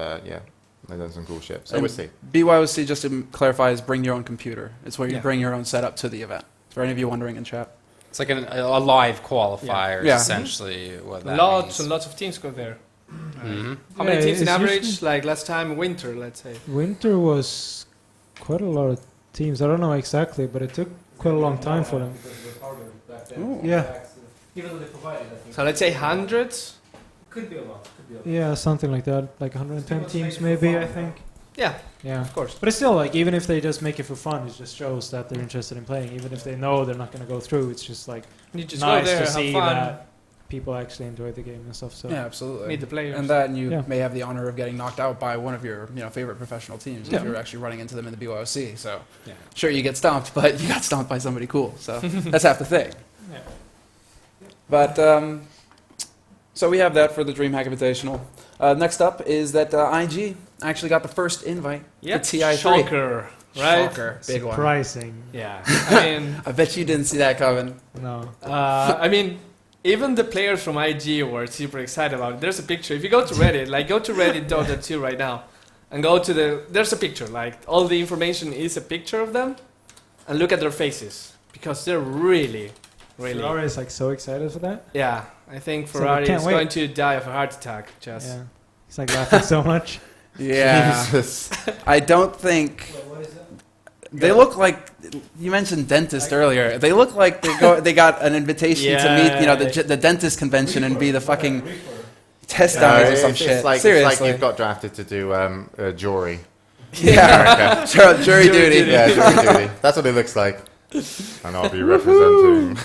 they've done some cool shit. So we'll see. BYOC, just to clarify, is bring your own computer. It's where you bring your own setup to the event. For any of you wondering in chat. It's like a live qualifier, is essentially what that Lots means. and lots of teams go there. Mm-hmm. How many teams in it's average? usually- Like last time, winter, let's say. Winter was quite a lot of teams. I don't know exactly, but it took quite a long time for them. Yeah. Even though they provided, I think. So let's say hundreds. Could be a lot. Yeah, something like that. Like 110 teams maybe, I think. Yeah, Yeah. of course. But it's still like, even if they just make it for fun, it just shows that they're interested in playing. Even if they know they're not going to go through, it's just like You just nice go there, to have see fun. that people actually enjoy the game and stuff. So Yeah, absolutely. Meet the players. And that, and you Yeah. may have the honor of getting knocked out by one of your favorite professional teams Yeah. if you're actually running into them in the BYOC. So Yeah. sure, you get stomped, but you got stomped by somebody cool. So that's half the thing. Yeah. But so we have that for the DreamHack Invitational. Next up is that IG actually got the first invite Yep. to TI3. Shocker, right? Shocker, big one. surprising. Yeah. I mean, I bet you didn't see that coming. No. I mean, even the players from IG were super excited about it. There's a picture. If you go to Reddit, like go to Reddit Dota 2 right now, and go to there's a picture. Like all the information is a picture of them, and look at their faces because they're really. Ferrari is like so excited for that. Yeah, I think So we Ferrari can't is wait. going to die of a heart attack. Just Yeah. He's like laughing so much. Yeah. Jesus. I don't think What is that? they look like you mentioned dentist earlier. They look like they got an invitation to meet the dentist convention and be the fucking test dummies or some it's shit. like, Seriously. It's like you've got drafted to do jury. Yeah. Jury duty. Yeah, jury duty. That's what it looks like. And I'll be representing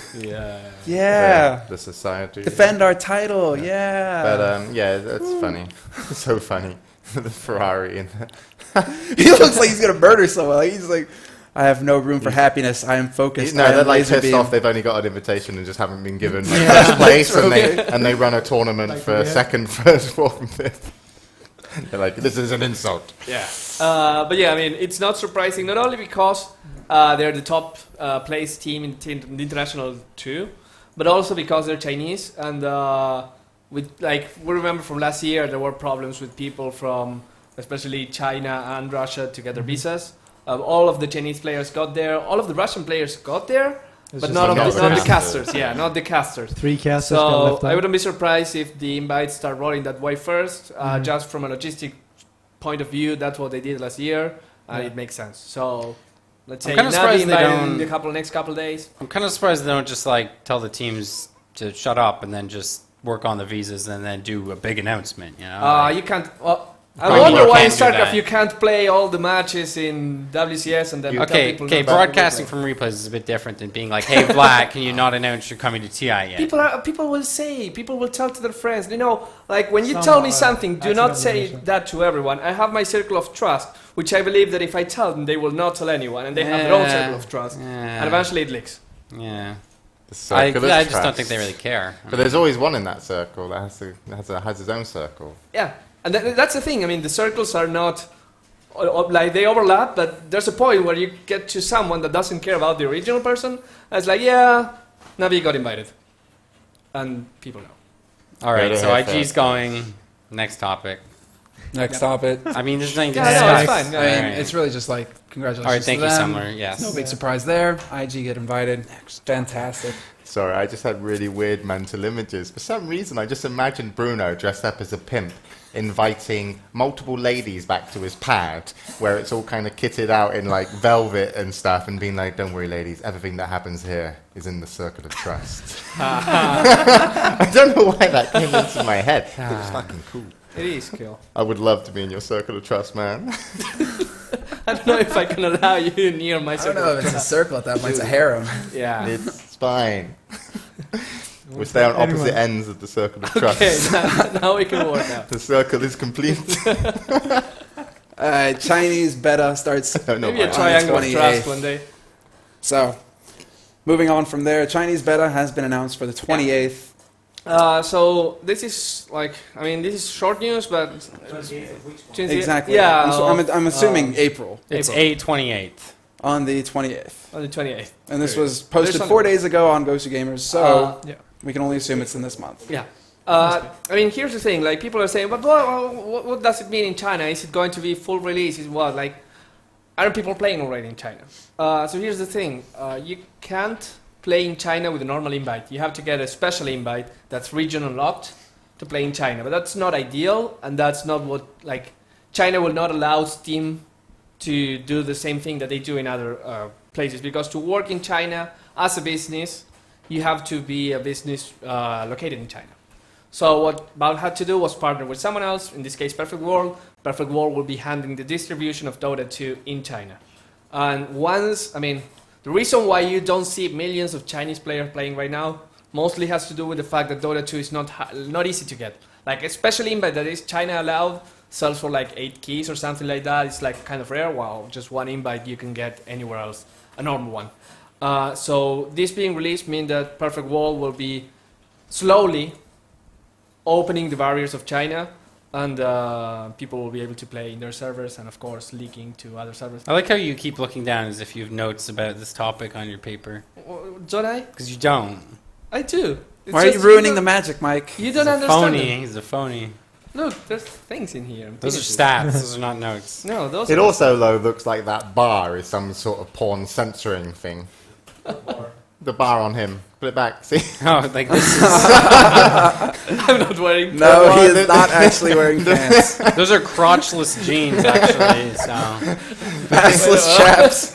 Yeah. the society. Defend our title. Yeah. But yeah, that's funny. So funny. The Ferrari. He looks like he's gonna murder someone. Like, he's like, I have no room for happiness. I am focused. No, I am they're like laser pissed beam. off. They've only got an invitation and just haven't been given like, first place, and they run a tournament Like, for yeah. second, first, fourth, and fifth. They're like, this is an insult. Yeah. But yeah, I mean, it's not surprising, not only because they're the top place team in the international too, but also because they're Chinese. And we remember from last year, there were problems with people from especially China and Russia to get their visas. All of the Chinese players got there. All of the Russian players got there, It's but just not like the casters. casters. Yeah, not the casters. 3 casters got So left I out. wouldn't be surprised if the invites start rolling that way first. Just from a logistic point of view, that's what they did last year, and Yeah. it makes sense. So let's say I'm kinda now surprised they invited in don't- the next couple days. I'm kind of surprised they don't just like tell the teams to shut up and then just work on the visas and then do a big announcement. You know, like- You can't. I Probably wonder why in can't do StarCraft that. you can't play all the matches in WCS and then tell Okay, people okay. not to Broadcasting play. from replays is a bit different than being like, "Hey, Vlad, can you not announce you're coming to TI yet?" People will say, people will tell to their friends. You know, like when you Some tell me are something, do not say accidental. that to everyone. I have my circle of trust, which I believe that if I tell them, they will not tell anyone, and they have their own Yeah. circle of trust, Yeah. and eventually it leaks. Yeah. The circle of I just don't trust. think they really care. But there's always one in that circle that has his own circle. Yeah, and that's the thing. I mean, the circles are not like they overlap, but there's a point where you get to someone that doesn't care about the original person. And it's like, yeah, Navi got invited, and people know. All right, Yeah, so yeah, IG's going. Next topic. Next topic. I mean, there's nothing to Yeah, no, discuss. it's fine. I Yeah, mean, Alright. it's really just like congratulations. All right, thank to you, them. Semmler. Yes. No big surprise there. IG get invited. Fantastic. Sorry, I just had really weird mental images. For some reason, I just imagined Bruno dressed up as a pimp, inviting multiple ladies back to his pad, where it's all kind of kitted out in like velvet and stuff, and being like, "Don't worry, ladies, everything that happens here is in the circle of trust." I don't know why that came into my head. It was fucking cool. It is cool. I would love to be in your circle of trust, man. I don't know if I can allow you near my I don't circle. know if it's a circle at that point. It's a harem. Yeah. It's fine. We stay on opposite ends of the circle of trust. Okay, now we can work out. The circle is complete. Chinese beta starts. I don't know Maybe a why. triangle of 28th. trust one day. So, moving on from there, Chinese beta has been announced for the 28th. So this is like, I mean, this is short news, but 28th of which one? Exactly. Yeah. I'm assuming April It's April. 8/28. on the 28th. On the 28th. And this Period. was posted There's 4 days ago on Ghost Gamers, so Yeah. we can only assume it's in this month. Yeah. I mean, here's the thing. Like, people are saying, but what does it mean in China? Is it going to be full release? Is what? Like, aren't people playing already in China? So here's the thing. You can't play in China with a normal invite. You have to get a special invite that's region unlocked to play in China. But that's not ideal, and that's not what, like, China will not allow Steam to do the same thing that they do in other places. Because to work in China as a business, you have to be a business located in China. So what Valve had to do was partner with someone else, in this case Perfect World. Perfect World will be handling the distribution of Dota 2 in China. And once, I mean, the reason why you don't see millions of Chinese players playing right now, mostly has to do with the fact that Dota 2 is not easy to get. Like, especially invite that is China allowed, sells for like 8 keys or something like that. It's like kind of rare. Wow, just one invite you can get anywhere else, a normal one. So this being released means that Perfect World will be slowly opening the barriers of China, and people will be able to play in their servers, and of course leaking to other servers. I like how you keep looking down as if you have notes about this topic on your paper. Don't I? Because you don't. I do. It's Why are you just ruining the don't- magic, Mike? You don't He's a understand. phony. them. He's a phony. Look, there's things in here. Those are Penises. stats. Those are not notes. No, those. It are also, though, looks like that bar is some sort of porn censoring thing. The bar on him. Put it back. See? Oh, like this is. I'm not wearing. No, he is not actually wearing pants. Those are crotchless jeans, actually. So Passless chaps.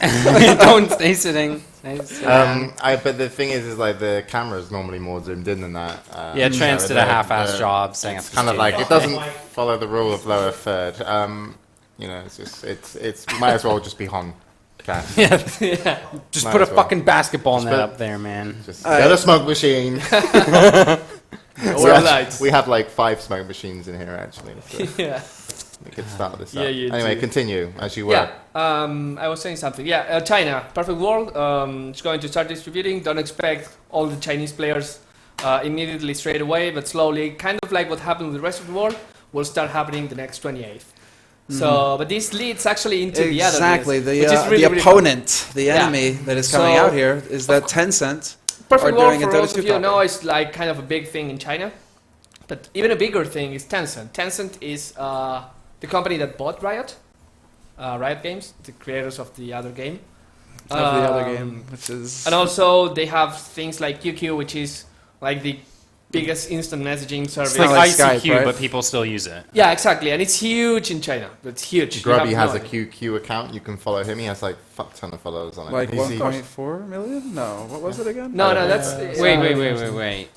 don't stay sitting. But the thing is like the camera's normally more zoomed in than that. Yeah, Trans so did a the- half-ass the- job saying It's kind of like it doesn't follow the rule of lower third. You know, it's just it's might as well just be Hon. Okay. Yeah. Just Might put a as well. fucking basketball net put- up there, man. Just get a smoke machine. Or lights. We have like 5 smoke machines in here actually. So Yeah. we could start this Yeah, up. you Anyway, do. continue as you were. Yeah. I was saying something. Yeah. China, Perfect World. It's going to start distributing. Don't expect all the Chinese players immediately straight away, but slowly, kind of like what happened with the rest of the world, will start happening the next 28th. So, but this leads actually into the other Exactly. news, which is The really, really opponent, the Yeah. enemy that is coming So, out here is that Tencent. Perfect are World, doing a for Dota those 2 of you who copy. know, is like kind of a big thing in China. But even a bigger thing is Tencent. Tencent is the company that bought Riot, Riot Games, the creators of the other game. Of the other game, which is... And also they have things like QQ, which is like the biggest instant messaging service. It's like like ICQ, Skype, right? but people still use it. Yeah, exactly, and it's huge in China. It's huge. You Grubby have has no a idea. QQ account. You can follow him. He has like fuck ton of followers on it. Like He's- 1.4 million? No, what was it again? No, that's Wait.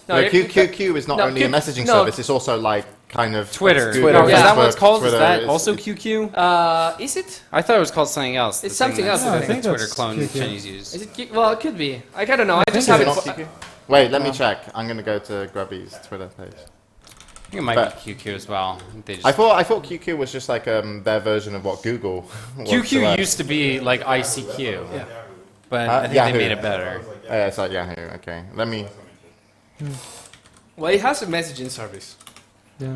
No, No, you- QQ is not no, only a Q- messaging no. service, it's also like kind of Twitter. Google, Twitter. Is that what it's Facebook, called? Is Twitter, that it's- also it's- QQ? Is it? I thought it was called something else. It's the thing something that's else, I the think. Twitter That's clone QQ. Chinese use. Is it? Well, it could be. I don't know. I just think have Is it. it not QQ? Wait, let me check. I'm going to go to Grubby's Twitter page. I think it might But- be QQ as well. They just I thought QQ was just like their version of what Google was. QQ used to be like ICQ, Yeah. but I think Yahoo. they made it better. Oh, yeah, it's like Yahoo. Okay, let me. Well, it has a messaging service. Yeah.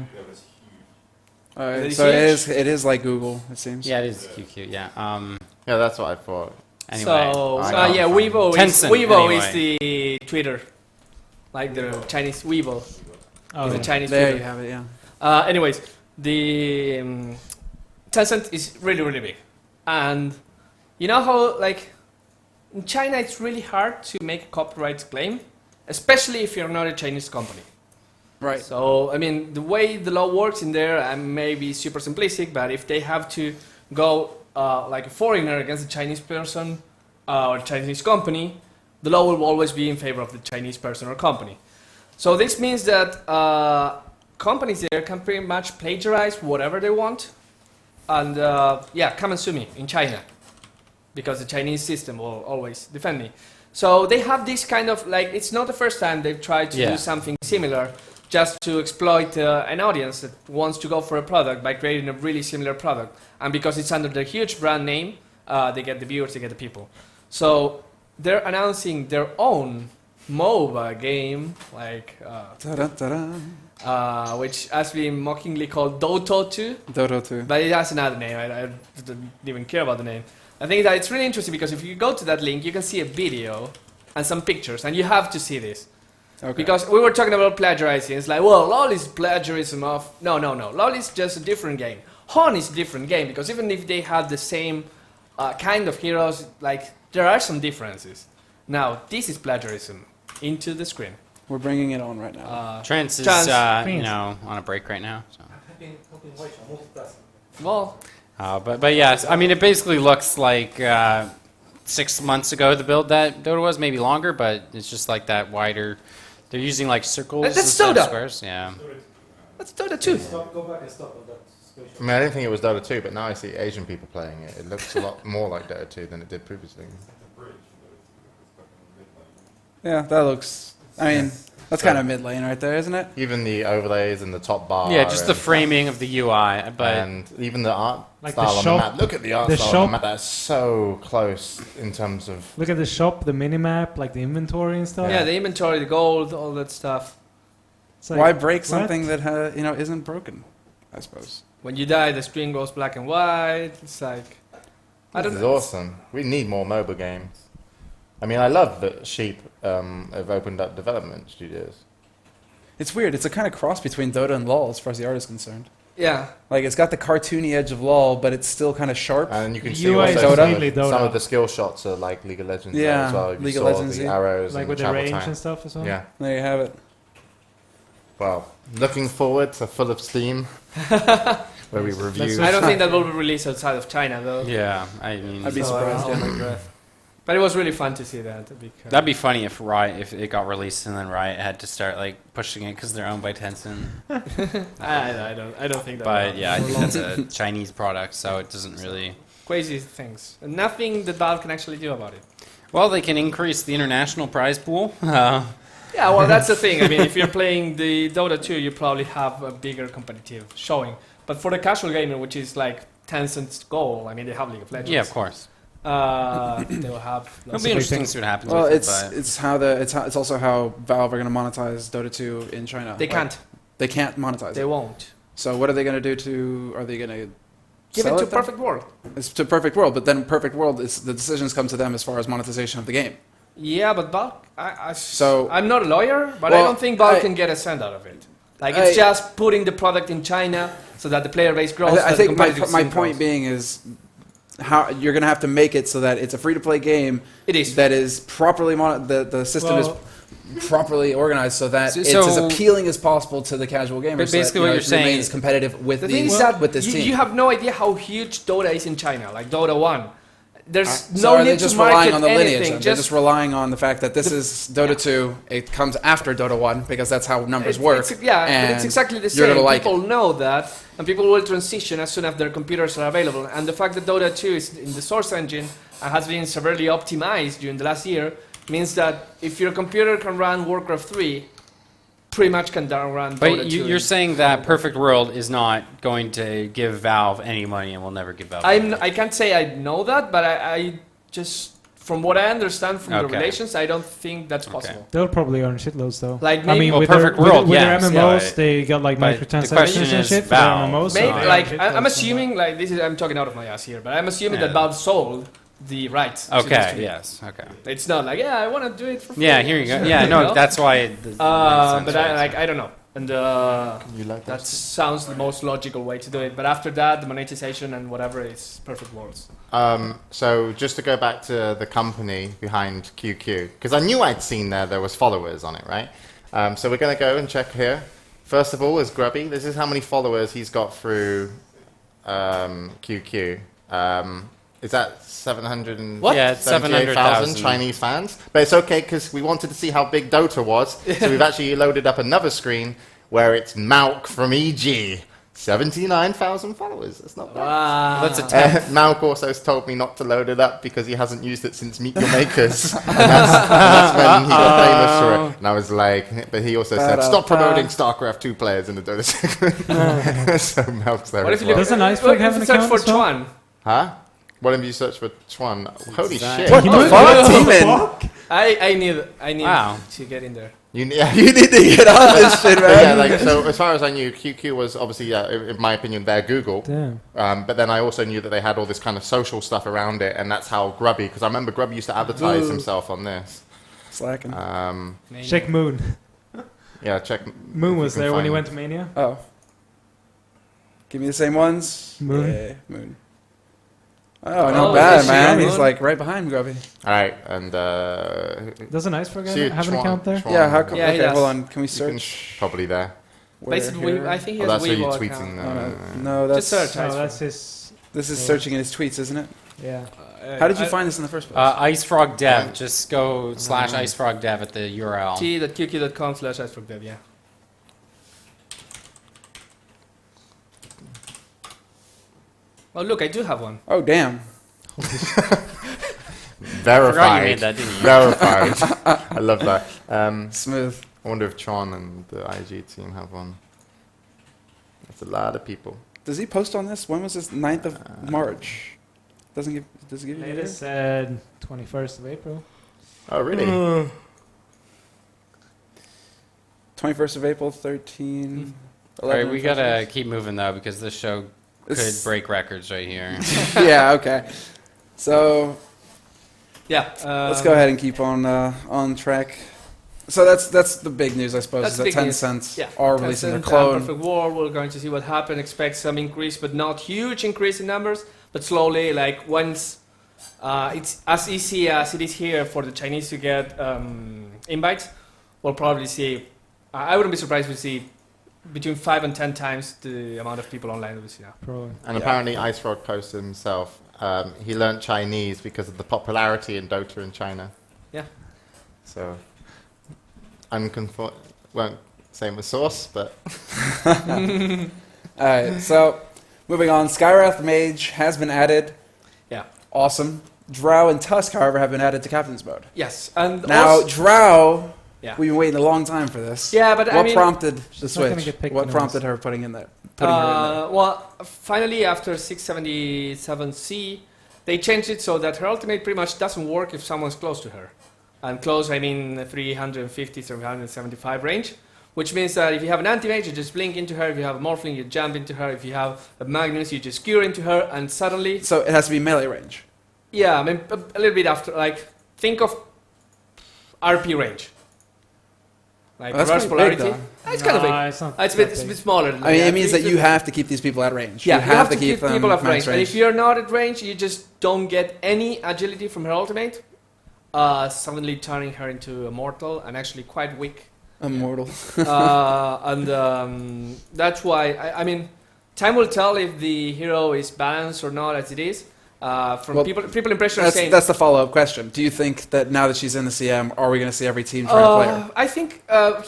Alright, Very so huge. it is like Google, it seems. Yeah, it is QQ. Yeah. Yeah, that's what I thought. Anyway, So, I know. yeah, Weibo Tencent, is the Twitter, like the Chinese Weibo, Oh, the yeah. Chinese There Twitter. you have it, yeah. Anyways, the Tencent is really, really big, and you know how like in China it's really hard to make a copyright claim, especially if you're not a Chinese company. Right. So I mean, the way the law works in there, I may be super simplistic, but if they have to go like a foreigner against a Chinese person or a Chinese company, the law will always be in favor of the Chinese person or company. So this means that companies there can pretty much plagiarize whatever they want, and yeah, come and sue me in China, because the Chinese system will always defend me. So they have this kind of like, it's not the first time they've tried to Yeah. do something similar, just to exploit an audience that wants to go for a product by creating a really similar product. And because it's under their huge brand name, they get the viewers, they get the people. So they're announcing their own MOBA game, like Ta-da-ta-da. which has been mockingly called Dota 2, Dota 2. but it has another name. I don't even care about the name. I think that it's really interesting because if you go to that link, you can see a video and some pictures, and you have to see this. Okay. Because we were talking about plagiarizing. It's like, well, LoL is plagiarism of... No. LoL is just a different game. Hon is a different game, because even if they have the same kind of heroes, like, there are some differences. Now, this is plagiarism. Into the screen. We're bringing it on right now. Trance is Trance. you know, on a break right now. So. Well, But yes, I mean it basically looks like 6 months ago the build that Dota was, maybe longer, but it's just like that wider. They're using like circles That's instead of Dota. squares. Yeah. let's Dota 2. Go back and stop on that situation. I mean, I didn't think it was Dota 2, but now I see Asian people playing it. It looks a lot more like Dota 2 than it did previously. Yeah, that looks... I mean, That's So kind of mid lane right there, isn't it? even the overlays and the top bar. Yeah, just the and- framing of the UI, but and even the art Like the style on shop- the map. Look at the art the style on shop- the map. That's so close in terms of. Look at the shop, the minimap, like the inventory and stuff. Yeah, the inventory, the gold, all that stuff. It's like, Why break what? something that isn't broken? I suppose. When you die, the screen goes black and white. It's like, I This don't is know. awesome. We need more MOBA games. I mean, I love that Sheep have opened up development studios. It's weird. It's a kind of cross between Dota and LoL as far as the art is concerned. Yeah, Like it's got the cartoony edge of LoL, but it's still kind of sharp. And you can The see UI is also completely Dota. some of the skill shots are like League of Legends Yeah, as well. You League of saw Legends, the yeah. arrows Like and with the travel range time. and stuff as well. Yeah. There you have it. Well, looking forward to Full of Steam, where we review. I don't think that will be released outside of China though. yeah, I mean, I'd be So, surprised, hold yeah. my breath. But it was really fun to see that. Because that'd be funny if Riot, if it got released and then Riot had to start like pushing it because they're owned by Tencent. I don't think that. But will. yeah, I think that's a Chinese product, so it doesn't really. Crazy things. And nothing that Valve can actually do about it. Well, they can increase the international prize pool. Yeah, well, that's the thing. I mean, if you're playing the Dota 2, you probably have a bigger competitive showing. But for the casual gamer, which is like Tencent's goal, I mean, they have League of Legends. Yeah, of course. They will have. It'll lots be of- interesting to see what happens. Well, with it's it, but it's also how Valve are going to monetize Dota 2 in China. They Like, can't. They can't monetize They it. won't. So what are they going to do to? Are they going to Give sell it to then? Perfect World. It's to Perfect World, but then Perfect World is the decisions come to them as far as monetization of the game. Yeah, but Valve. So- I'm not a lawyer, but I Well, don't think Valve I- can get a cent out of it. Like it's I- just putting the product in China so that the player base grows. I so think the competitive my scene point grows. being is how you're going to have to make it so that it's a free to play game It is. that is properly the system Well- is properly organized so that it's So- as appealing as possible to the casual gamer. But so that, basically you know, what it you're saying remains is- competitive with The thing is these that with this you, team. you have no idea how huge Dota is in China, like Dota 1. There's So no are they need just to market relying on the lineage? anything. Then? They're just relying on the fact that this is Dota 2. It comes after Dota 1 because that's how numbers work. Yeah, but and it's exactly the you're same. gonna like People know that, and people will transition as soon as their computers are available. And the fact that Dota 2 is in the source engine and has been severely optimized during the last year means that if your computer can run Warcraft 3, pretty much can run Dota but 2. you're saying that Perfect World is not going to give Valve any money and will never give Valve. I can't say I know that, but I just, from what I understand from the Okay. relations, I don't think that's possible. They'll probably earn shitloads though. Like I maybe, mean, Well, with Perfect their, World, with yes, their MMOs, but- they got like but the microtransactions question and is shit. Valve. For their MMOs, so maybe they like earn I'm shitloads assuming like this is I'm talking out of my ass here, but I'm assuming Yeah. that Valve sold the rights. to Okay. this game. Yes. Okay. It's not like I want to do it for free. Yeah. Here you go. Yeah. You No. know? That's why. It makes sense, But right? I don't know, and You like that sounds the most logical way to do it. But after that, the monetization and whatever is Perfect Worlds. So just to go back to the company behind QQ, because I knew I'd seen there was followers on it, right? So we're going to go and check here. First of all is Grubby. This is how many followers he's got through QQ. Is that 700 and What? Yeah, it's 78,000 700,000 Chinese fans? But it's okay because we wanted to see how big Dota was. So we've actually loaded up another screen where it's Mauk from EG. 79,000 followers. That's not bad. Wow. That's a Malk also has told me not to load it up because he hasn't used it since Meet Your Makers. and that's when he got famous for it. And I was like, but he also said, stop promoting StarCraft 2 players in the Dota segment. So Malk's there What as if you well. Doesn't Iceberg what if have you an search account for as well? Chuan? Huh? What if you search for Chuan? Holy Exactly. shit. What the fuck, Demon? I need Wow. to get in there. You need You need to get on this shit, But yeah, man. like, so as far as I knew, QQ was obviously, in my opinion, their Google. Damn. But then I also knew that they had all this kind of social stuff around it, and that's how Grubby, because I remember Grubby used to advertise himself on this. Slacking. Check Moon. Yeah, check. Moon if you was can there when he find- went to Mania. Oh. Give me the same ones. Moon. Yeah, Moon. Oh, not Oh, bad, is man. she He's Moon? like right behind Grubby. All right, and Doesn't Iceberg see have an Chuan- account there? Chuan- Yeah, how come? Yeah, he okay, does. hold on. Can we You can search? probably there. where Basically, here? I think he Oh, has that's a where you Weibo tweeting. account. No, that's Just search. Oh, Iceberg. that's his. this is searching in his tweets, isn't it? Yeah. How did you find this in the first place? IceFrog Dev. Just go / IceFrog Dev at the URL. t.qq.com/icebergdev, yeah. Oh, look, I do have one. Oh, damn. Verified. Forgot you made that, didn't you? Verified. I love that. Smooth. I wonder if Tron and the IG team have one. That's a lot of people. Does he post on this? When was this? 9th of March. Does it give you a year? Latest said 21st of April. Oh, really? 21st of April, 13. All right, 11 we gotta impressions. keep moving though because this show could It's- break records right here. Yeah, okay. So Yeah. let's go ahead and keep on track. So that's the big news, I suppose, That's is that the big news. Tencent Yeah. are releasing their Tencent, clone. Perfect War. We're going to see what happens. Expect some increase, but not huge increase in numbers. But slowly, like once it's as easy as it is here for the Chinese to get invites, we'll probably see. I wouldn't be surprised if we see between 5 and 10 times the amount of people online that we see now. Probably. And Yeah. apparently Ice Rod posted himself. He learnt Chinese because of the popularity in Dota in China. Yeah. So, won't say my source, but Alright, so moving on. Skywrath Mage has been added. Yeah. Awesome. Drow and Tusk, however, have been added to Captain's Mode. Yes, and Now, also, Drow, yeah. we've been waiting a long time for this. Yeah, but I What mean, prompted the She's not gonna switch? get picked What anyways. prompted her putting in there? Putting her in there? well, finally after 677C, they changed it so that her ultimate pretty much doesn't work if someone's close to her. And close, I mean 350, 375 range, which means that if you have an anti-mage, you just blink into her. If you have a Morphling, you jump into her. If you have a Magnus, you just cure into her, and suddenly, So it has to be melee range. yeah, I mean a little bit after, like think of RP range, like Oh, that's reverse quite big, polarity. though. It's kind of big. It's not It's a that bit, it's a big. bit smaller. Than I mean, it that. means that you have to keep these people at range. Yeah, you have to keep them people at max range. And if you're not at range, you just don't get any agility from her ultimate. Suddenly turning her into a mortal and actually quite weak. Immortal. And that's why, I mean, time will tell if the hero is balanced or not as it is. From Well, people impression are saying... That's the follow-up question. Do you think that now that she's in the CM, are we going to see every team trying to play her? I think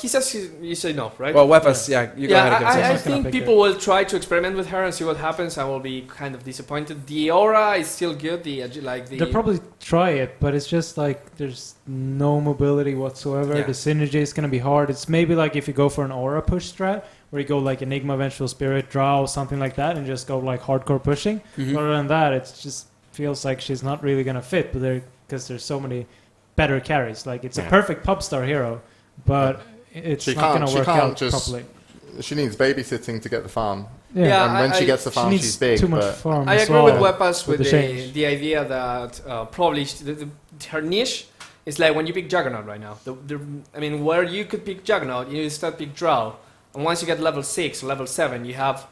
he says you say no, right? Well, Weppas, yeah, you go ahead and give us I I'm yours. not gonna think pick people will try to experiment with her and see what happens. I will be kind of disappointed. The aura is still good. They'll probably try it, but it's just like there's no mobility whatsoever. Yeah. The synergy is going to be hard. It's maybe like if you go for an aura push strat, where you go like Enigma, Vengeful Spirit, Drow, something like that, and just go like hardcore pushing. Mhm. Other than that, it just feels like she's not really going to fit, but because there's so many better carries. Like it's a Yeah. perfect pop star hero, but it's She not can't- going to she work can't out just- properly. she needs babysitting to get the farm. Yeah, And when she gets the She farm, needs she's big. too much But farm. I as agree with well. Weppas with with the change. the idea that probably her niche is like when you pick Juggernaut right now. I mean, where you could pick Juggernaut, you start pick Drow, and once you get level 6, level 7, you have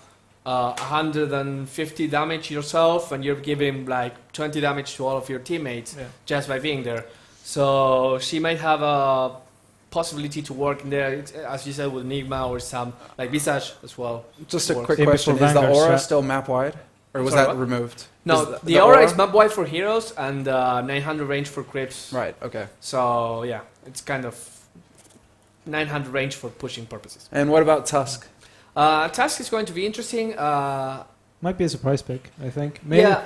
150 damage yourself, and you're giving like 20 damage to all of your teammates Yeah. just by being there. So she might have a possibility to work in there, as you said, with Enigma or some like Visage as well. Just a Works. quick In question. before Is the Vanguard aura strat. still map-wide? Or was Sorry, that what? removed? No, Is the aura is map wide for heroes and 900 range for creeps. Right, okay. So yeah, it's kind of 900 range for pushing purposes. And what about Tusk? Task is going to be interesting. Might be a surprise pick, I think. Maybe, Yeah,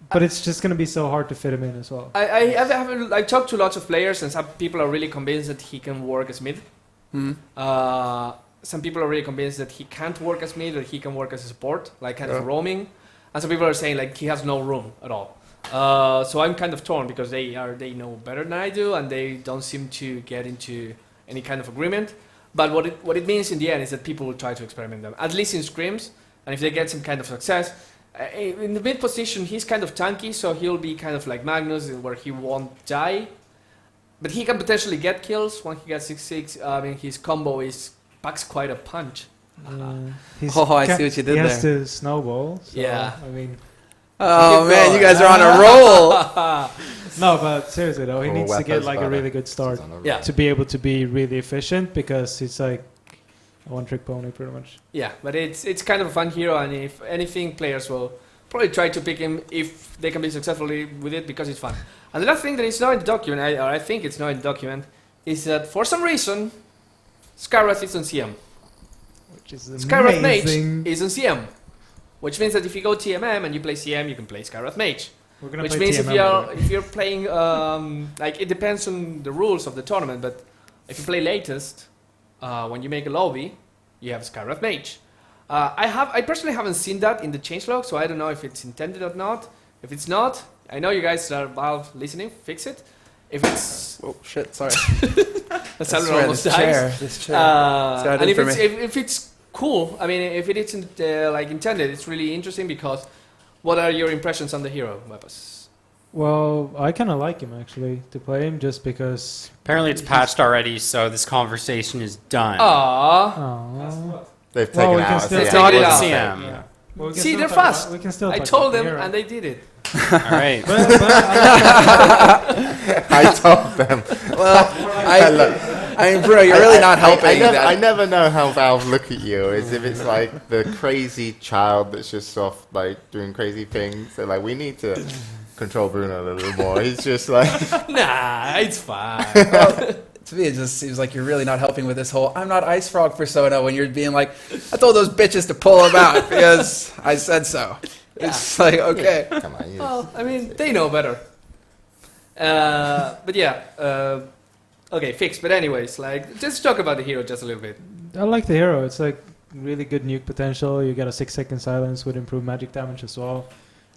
but it's just going to be so hard to fit him in as well. I talked to lots of players, and some people are really convinced that he can work as mid. Hmm? Some people are really convinced that he can't work as mid, that he can work as a support, like kind of Yeah. roaming. And some people are saying like he has no room at all. So I'm kind of torn because they know better than I do, and they don't seem to get into any kind of agreement. But what it means in the end is that people will try to experiment them, at least in scrims, and if they get some kind of success. In the mid position, he's kind of tanky, so he'll be kind of like Magnus, where he won't die. But he can potentially get kills when he gets 6/6. I mean, his combo packs quite a punch. He's Oh, I see what you did He has there. to snowball. So, Yeah. I mean, Oh, Keep man, going. you guys are on a roll. no, but seriously though, he Oh, needs to get Weppas like a better. really good start Yeah. to be able to be really efficient, because he's like a one-trick pony pretty much. Yeah, but it's kind of a fun hero, and if anything, players will probably try to pick him if they can be successful with it because it's fun. And another thing that is not in the document, or I think it's not in the document, is that for some reason, Skywrath is on CM. Which is Skywrath amazing. Mage is on CM, which means that if you go TMM and you play CM, you can play Skywrath Mage. We're gonna Which play means TMM if you're playing like it depends on the rules of the tournament, but if you play latest, when you make a lobby, you have Skywrath Mage. I personally haven't seen that in the changelog, so I don't know if it's intended or not. If it's not, I know you guys are Valve listening. Fix it. If it's Oh shit! Sorry. the Semmler almost dies. This chair. And if it's cool, I mean, if it isn't like intended, it's really interesting because. What are your impressions on the hero, Weppas? Well, I kind of like him actually to play him just because. Apparently it's patched already, so this conversation is done. Aww. Oh. They've taken Well, we it can out. still at the take end. it out. CM. Yeah. Well, we can See, still they're talk fast. We can still. I talk told about them, the hero. and they did it. All right. But I told them. Well, I mean, Bruno, you're really not helping. I never know how Valve look at you, as if it's like the crazy child that's just sort of like doing crazy things. So like, we need to control Bruno a little more. He's just like, Nah, it's fine. Well, to me, it just seems like you're really not helping with this whole "I'm not Ice Frog" persona when you're being like, "I told those bitches to pull him out because I said so." It's like, okay. come on, Well, I mean, they know better. But yeah, okay, fixed. But anyways, like, just talk about the hero just a little bit. I like the hero. It's like really good nuke potential. You get a 6-second silence with improved magic damage as well.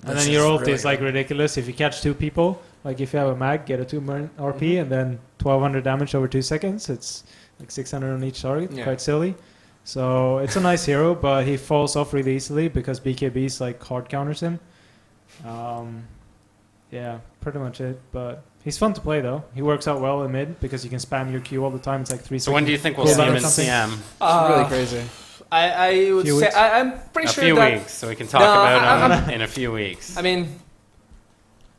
And This then your is ult really is like ridiculous. If you catch 2 people, like if you have a mag, get a 2 RP and then 1200 damage over 2 seconds. It's like 600 on each target. Yeah. Quite silly. So it's a nice hero, but he falls off really easily because BKB's like hard counters him. Yeah, pretty much it. But he's fun to play though. He works out well in mid because you can spam your Q all the time. It's like 3 So when do you think we'll Cool see him down in or something? CM? It's really crazy. I would Few say weeks? I'm pretty A sure few that weeks, so we can talk No, about him in a few weeks. I mean,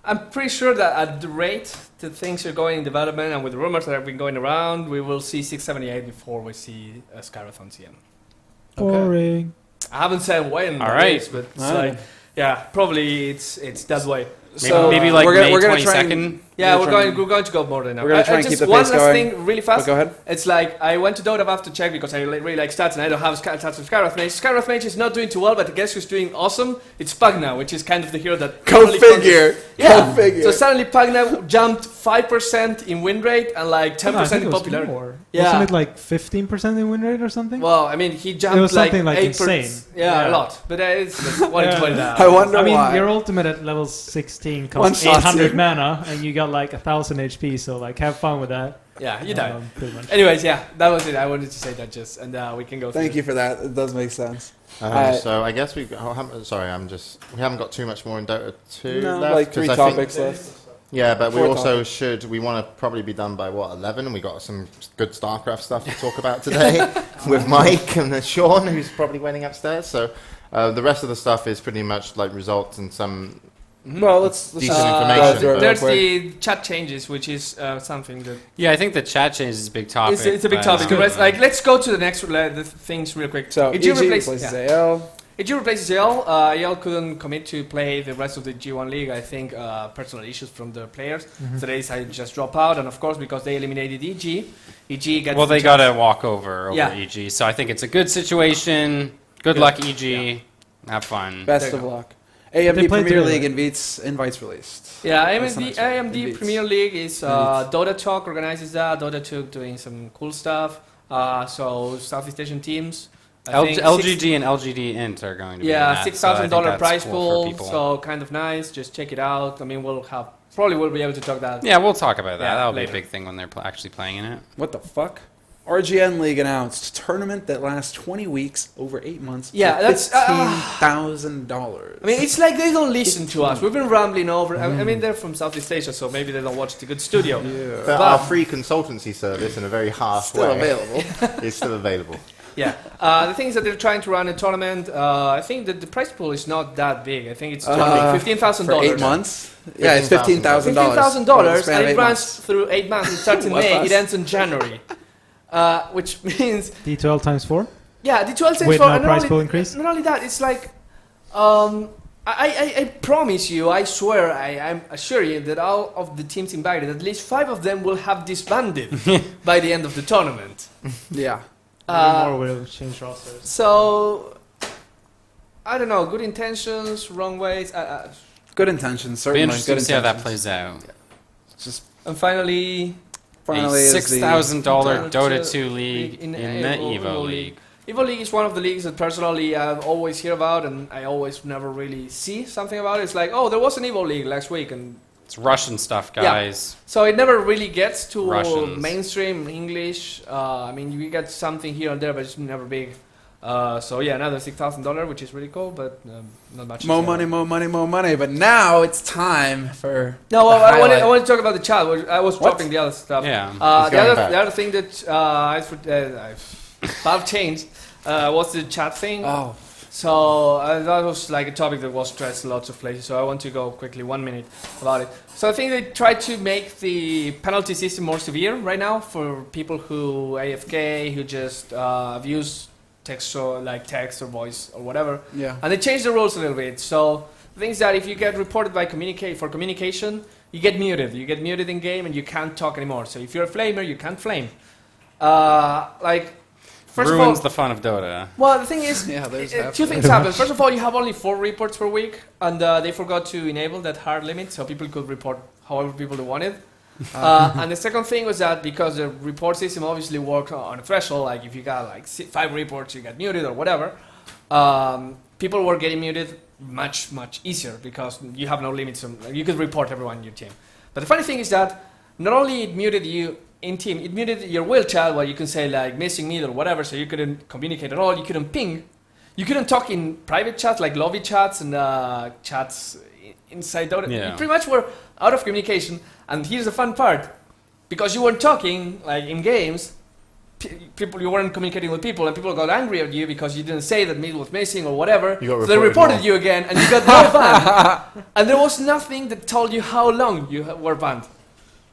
I'm pretty sure that at the rate that things are going in development and with the rumors that have been going around, we will see 678 before we see Skywrath on CM. Boring. I haven't said when, All that right. is, but it's All like, right. yeah, probably it's that way. Maybe like we're May gonna try 22nd. Yeah, We're we're trying- going to go more than that. we're gonna try and just keep the one pace last going. thing, really But fast. go ahead. It's like I went to Dota Valve to check because I really like stats and I don't have stats of Skywrath Mage. Skywrath Mage is not doing too well, but guess who's doing awesome? It's Pugna, which is kind of the hero that. Go totally figure. Yeah. Go figure. So suddenly Pugna jumped 5% in win rate and like 10% No, I think in it was popularity. more. Yeah. Wasn't it like 15% in win rate or something? Well, I mean, he jumped It was something like 8%. insane. Yeah, a Yeah. lot. But it's wanted to point it out. I wonder I mean, why. your ultimate at level 16 One costs shot 800 too. mana, and you got like 1000 HP. So like, have fun with that. Yeah, you die. Pretty much. Anyways, yeah, that was it. I wanted to say that just, and we can go. Thank through you for that. It does make sense. So I guess we haven't got too much more in Dota 2 No, left. like 3 'cause I think- topics left. Yeah, but we 4 also topics. we want to probably be done by what, 11? We got some good StarCraft stuff to talk about today with Mike and Sean, who's probably waiting upstairs. So the rest of the stuff is pretty much like results and some. Well, let's Decent just information, go through it real There's quick. the chat changes, which is something that Yeah, I think the chat change is a big topic. it's a big but, topic. The rest- like, let's go to the next the things real quick. So Did you EG replace? replaces Yeah. AL. Did you replace AL? AL couldn't commit to play the rest of the G1 league. I think personal issues from the players. Mm-hmm. So they decided to just drop out, and of course because they eliminated EG, EG gets. Well, the they chance- got a walkover over Yeah. EG, so I think it's a good situation. Good luck, EG. Have fun. Best There of you go. luck. AMD They played Premier together. League invites released. Yeah, That's the AMD, next one. AMD Indeed. Premier League is Indeed. Dota Talk organizes that. Dota 2 doing some cool stuff. So Southeast Asian teams. I think LGG and LGD Int are going to be in Yeah, that, $6,000 so I think prize that's cool for pool. people. So kind of nice. Just check it out. I mean, we'll be able to talk that. Yeah, we'll talk about that. Yeah, That'll later. be a big thing when they're actually playing in it. What the fuck? RGN League announced tournament that lasts 20 weeks over 8 months. Yeah, for that's, $15,000. I mean, it's like they don't listen to us. We've been rambling over. I mean, they're from Southeast Asia, so maybe they don't watch the good studio. yeah. But But- our free consultancy service in a very harsh Still way available. is still available. Yeah. The thing is that they're trying to run a tournament. I think that the prize pool is not that big. I think it's $15,000. For 8 months? Yeah, it's $15,000. $15,000. $15,000, and Eight it runs months. through 8 months. It starts in What May. fuss? It ends in January. Which means, D12 times 4 yeah, the 12 cents with for no and price pool increase. Not only that, it's like, I promise you, I swear, I assure you that all of the teams invited, at least 5 of them will have disbanded by the end of the tournament. Yeah. Maybe more will change rosters. So, I don't know, good intentions, wrong ways. Good intentions, Be certainly. interesting Good to see how that intentions. plays out. Just And finally, finally a is the $6,000 Dota Dota 2 league in the Evo League. Evo League is one of the leagues that personally I always hear about, and I always never really see something about it. It's like, oh, there was an Evo League last week, and It's Russian stuff, guys. so it never really gets to Russians. mainstream English. I mean, you get something here and there, but it's never big. So yeah, another $6,000, which is really cool, but not much. more money, more money, more money. But now it's time for No, the well, highlight. I want to talk about the chat. I was What? dropping the other stuff. Yeah. It's going back. The other thing that Valve changed was the chat thing. Oh, So that was like a topic that was stressed in lots of places. So I want to go quickly 1 minute about it. So I think they tried to make the penalty system more severe right now for people who AFK, who just abuse text or text or voice or whatever. yeah. And they changed the rules a little bit. So the thing is that if you get reported by communication, you get muted. You get muted in game and you can't talk anymore. So if you're a flamer, you can't flame. First of all, Ruins the fun of Dota. well, the thing is, Yeah, there's two things happen. First of all, you have only 4 reports per week, and they forgot to enable that hard limit, so people could report however people they wanted. And the second thing was that because the report system obviously works on a threshold, like if you got 5 reports, you get muted or whatever, people were getting muted much, much easier because you have no limits. You could report everyone in your team. But the funny thing is that not only it muted you in team, it muted your wheel chat where you can say missing mid or whatever, so you couldn't communicate at all, you couldn't ping, you couldn't talk in private chats like lobby chats and chats inside Dota. Yeah. You pretty much were out of communication. And here's the fun part, because you weren't talking in games, people you weren't communicating with people, and people got angry at you because you didn't say that mid was missing or whatever. You got So they reported reported you again, and you got more banned. And there was nothing that told you how long you were banned.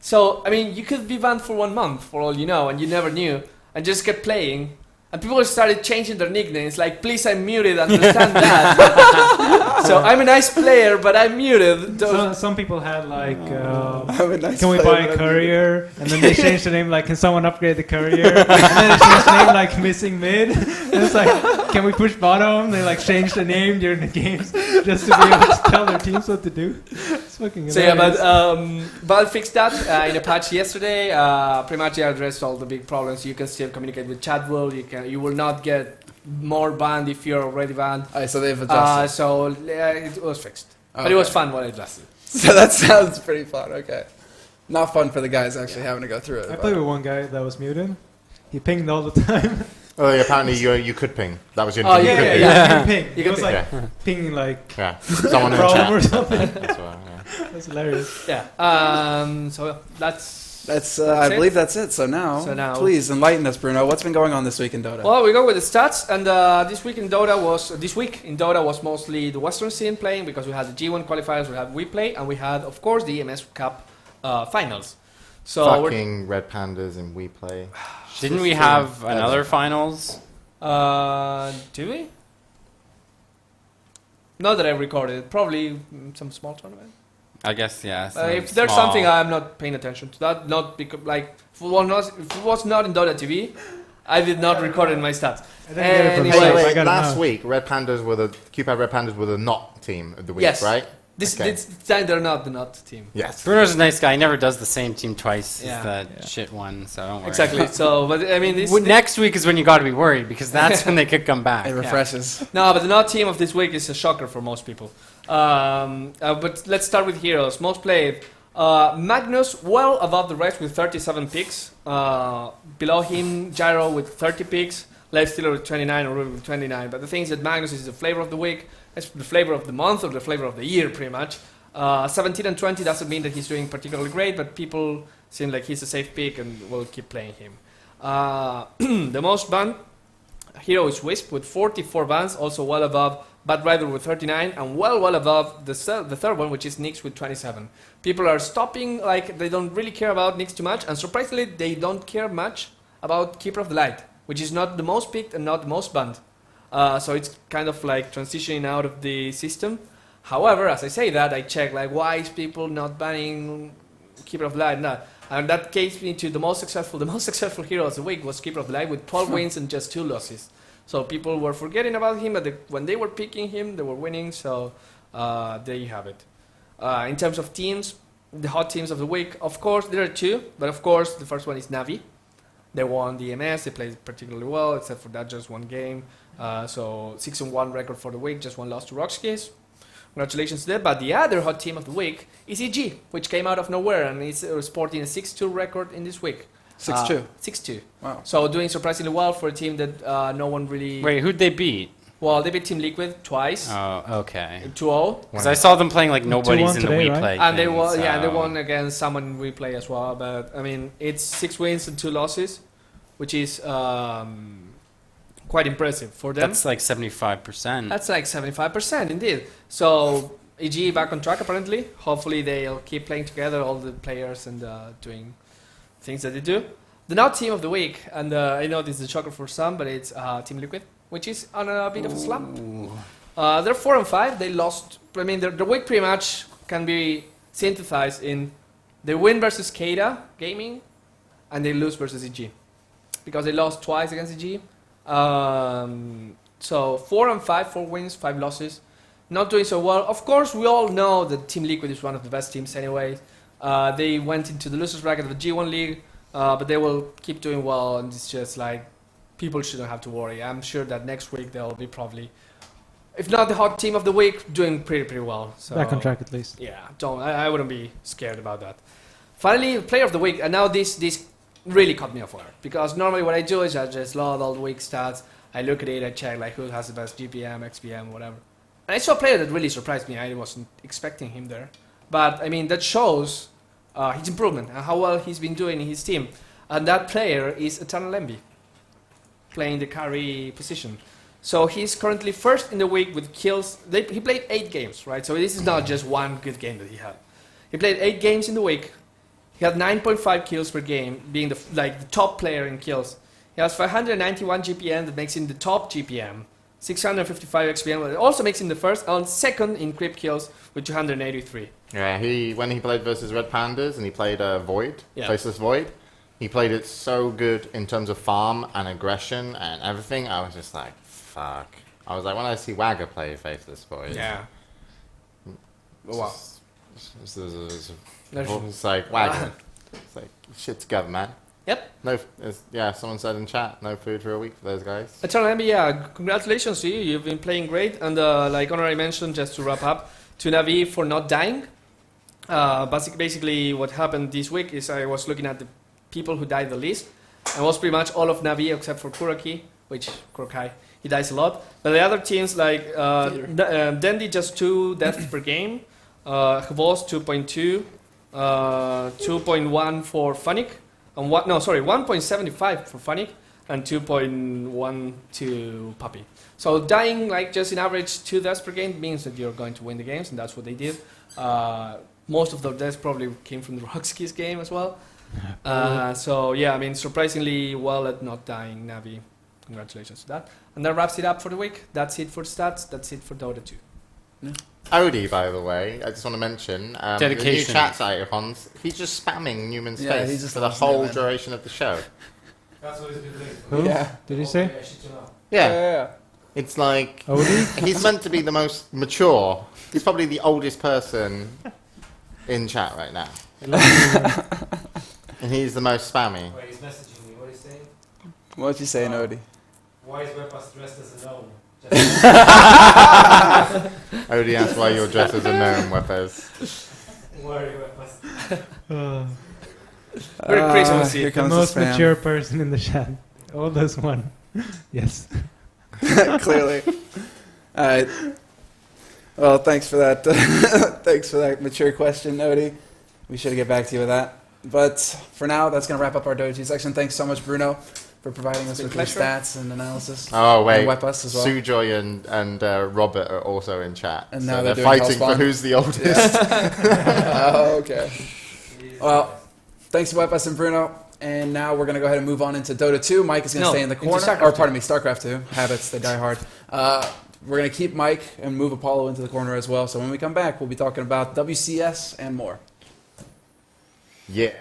So, I mean, you could be banned for 1 month, for all you know, and you never knew, and just kept playing. And people started changing their nicknames, like, please, I'm muted, understand that. So, I'm a nice player, but I'm muted. Some people had I'm a nice can we player, buy but a I'm courier? And then they changed the name, can someone upgrade the courier? And then they changed the name, missing mid. And it's can we push bottom? They changed the name during the games just to be able to tell their teams what to do. It's fucking So yeah, but hilarious. Valve fixed that in a patch yesterday. Pretty much they addressed all the big problems. You can still communicate with chat rule. You will not get more banned if you're already banned. Alright, so they've adjusted. So it was fixed, but it was fun when it lasted. So that sounds pretty fun. Okay, not fun for the guys actually having to go through it. I but- played with one guy that was muted. He pinged all the time. Oh, yeah, apparently you could ping. That was your Oh, thing. yeah, You could yeah, ping. He pinged. You He was Yeah. pinging Yeah. Someone in problem or chat. something. That's why, yeah. That's hilarious. Yeah. So that's. That's That's I it? believe that's it. So now, please enlighten us, Bruno. What's been going on this week in Dota? Well, we go with the stats, and this week in Dota was mostly the Western scene playing because we had the G1 qualifiers, we had WePlay, and we had, of course, the EMS Cup finals. So Fucking Red Pandas and We Play. Didn't we have another finals? do we? Not that I recorded. Probably some small tournament. I guess, yeah. If there's small- something I'm not paying attention to, that not because if it was not in Dota TV, I did not record it in my stats. I didn't get it from Anyway, Dave, Wait, I gotta last know. week, Red Pandas were the QPAD Red Pandas were the not team of the week, Yes. right? This Okay. time they're not the not team. Yes. Bruno's a nice guy. He never does the same team twice. Yeah. He's that shit one, so don't worry. Exactly. So, but I mean, Next week is when you got to be worried because that's when they could come back. It refreshes. No, but the not team of this week is a shocker for most people. But let's start with heroes. Most played. Magnus well above the rest with 37 picks. Below him, Gyro with 30 picks. Lifestealer with 29 or Ruby with 29. But the thing is that Magnus is the flavor of the week. It's the flavor of the month or the flavor of the year, pretty much. 17 and 20 doesn't mean that he's doing particularly great, but people seem like he's a safe pick and will keep playing him. The most banned hero is Wisp with 44 bans, also well above Bad Rider with 39, and well above the third one, which is Nyx with 27. People are stopping, they don't really care about Nyx too much, and surprisingly, they don't care much about Keeper of the Light, which is not the most picked and not the most banned. So it's kind of transitioning out of the system. However, as I say that, I check why is people not banning Keeper of the Light? No. And that takes me to the most successful hero of the week was Keeper of the Light with 12 wins and just 2 losses. So people were forgetting about him, but when they were picking him, they were winning. So there you have it. In terms of teams, the hot teams of the week. Of course, there are two, but of course, the first one is Navi. They won the EMS. They played particularly well, except for that just one game. So 6-1 record for the week, just one loss to Rockskis. Congratulations to them. But the other hot team of the week is EG, which came out of nowhere and is sporting a 6-2 record in this week. 6-2. 6-2. Wow. So doing surprisingly well for a team that no one really... Wait, who'd they beat? Well, they beat Team Liquid twice. Oh, okay. 2-0. Because I saw them playing like nobody's in the today, replay. right? And they thing, won, yeah, so- they won against someone in replay as well. But I mean, it's 6 wins and 2 losses, which is quite impressive for them. That's like 75%. That's like 75% indeed. So EG back on track apparently. Hopefully they'll keep playing together, all the players, and doing things that they do. The now team of the week, and I know this is a shocker for some, but it's Team Liquid, which is on a bit of a slump. They're 4-5. They lost. I mean, their week pretty much can be synthesized in they win versus Kada Gaming, and they lose versus EG, because they lost twice against EG. So 4-5, 4 wins, 5 losses. Not doing so well. Of course, we all know that Team Liquid is one of the best teams anyway. They went into the losers bracket of the G1 League, but they will keep doing well, and it's just like people shouldn't have to worry. I'm sure that next week they'll be probably, if not the hot team of the week, doing pretty well. So Back on track at least. yeah, I wouldn't be scared about that. Finally, player of the week, and now this really caught me off guard, because normally what I do is I just load all the week stats, I look at it, I check like who has the best GPM, XPM, whatever. And I saw a player that really surprised me. I wasn't expecting him there, but I mean that shows his improvement and how well he's been doing in his team. And that player is Eternal Envy, playing the carry position. So he's currently first in the week with kills. He played 8 games, right? So this is not just one good game that he had. He played 8 games in the week. He had 9.5 kills per game, being the top player in kills. He has 591 GPM, that makes him the top GPM. 655 XPM, it also makes him the first and second in creep kills with 283. Yeah, when he played versus Red Pandas and he played Void, Yeah. Faceless Void, he played it so good in terms of farm and aggression and everything. I was just like, fuck. I was like, when I see Wagger play Faceless Void, Yeah. Wow. it's like Wagger. It's like shit together, man. Yep. No, someone said in chat, no food for a week for those guys. Eternal Envy, yeah, congratulations to you. You've been playing great. And like Honor mentioned, just to wrap up, to Navi for not dying. Basically, what happened this week is I was looking at the people who died the least. And it was pretty much all of Navi except for Kuraki, which Kurokai, he dies a lot. But the other teams like Dendi, just 2 deaths per game. Hvos 2.2, 2.1 for Funnick. And 1.75 for Funnick and 2.1 to Puppy. So dying like just in average 2 deaths per game means that you're going to win the games, and that's what they did. Most of the deaths probably came from the Rockskis game as well. So yeah, I mean surprisingly well at not dying, Navi. Congratulations to that. And that wraps it up for the week. That's it for stats. That's it for Dota 2. Odie, by the way, I just want to mention the new Dedication. chat icons. He's just spamming Newman's Yeah, he face just for the loves it, whole man. duration of the show. That's what he's been doing. Who? Yeah. Did you say? Okay, I should know. Yeah, it's like Odie? he's meant to be the most mature. He's probably the oldest person in chat right now, and he's the most spammy. Wait, he's messaging me. What is he saying? What'd you say, Nodi? Why is Weppas dressed as a gnome? Odie asks why you're dressed as a gnome, Weppas. Why are you Weppas? Very Christmas Here The comes most the spam. mature person in the chat. Oldest one. Yes. Clearly. All right. Well, thanks for that. Thanks for that mature question, Odie. We should get back to you with that. But for now, that's going to wrap up our Doji section. Thanks so much, Bruno, for providing us been with a your pleasure. stats and analysis. Oh wait, And Weppas as well. Sujoy and Robert are also in chat. And so now they're they're doing fighting for Hellspawn. who's the oldest. Oh, okay. Well, thanks to Weppas and Bruno. And now we're going to go ahead and move on into Dota 2. Mike is going to stay in the into corner. StarCraft Or 2. pardon me, StarCraft 2. Habits, they die hard. We're going to keep Mike and move Apollo into the corner as well. So when we come back, we'll be talking about WCS and more. Yeah.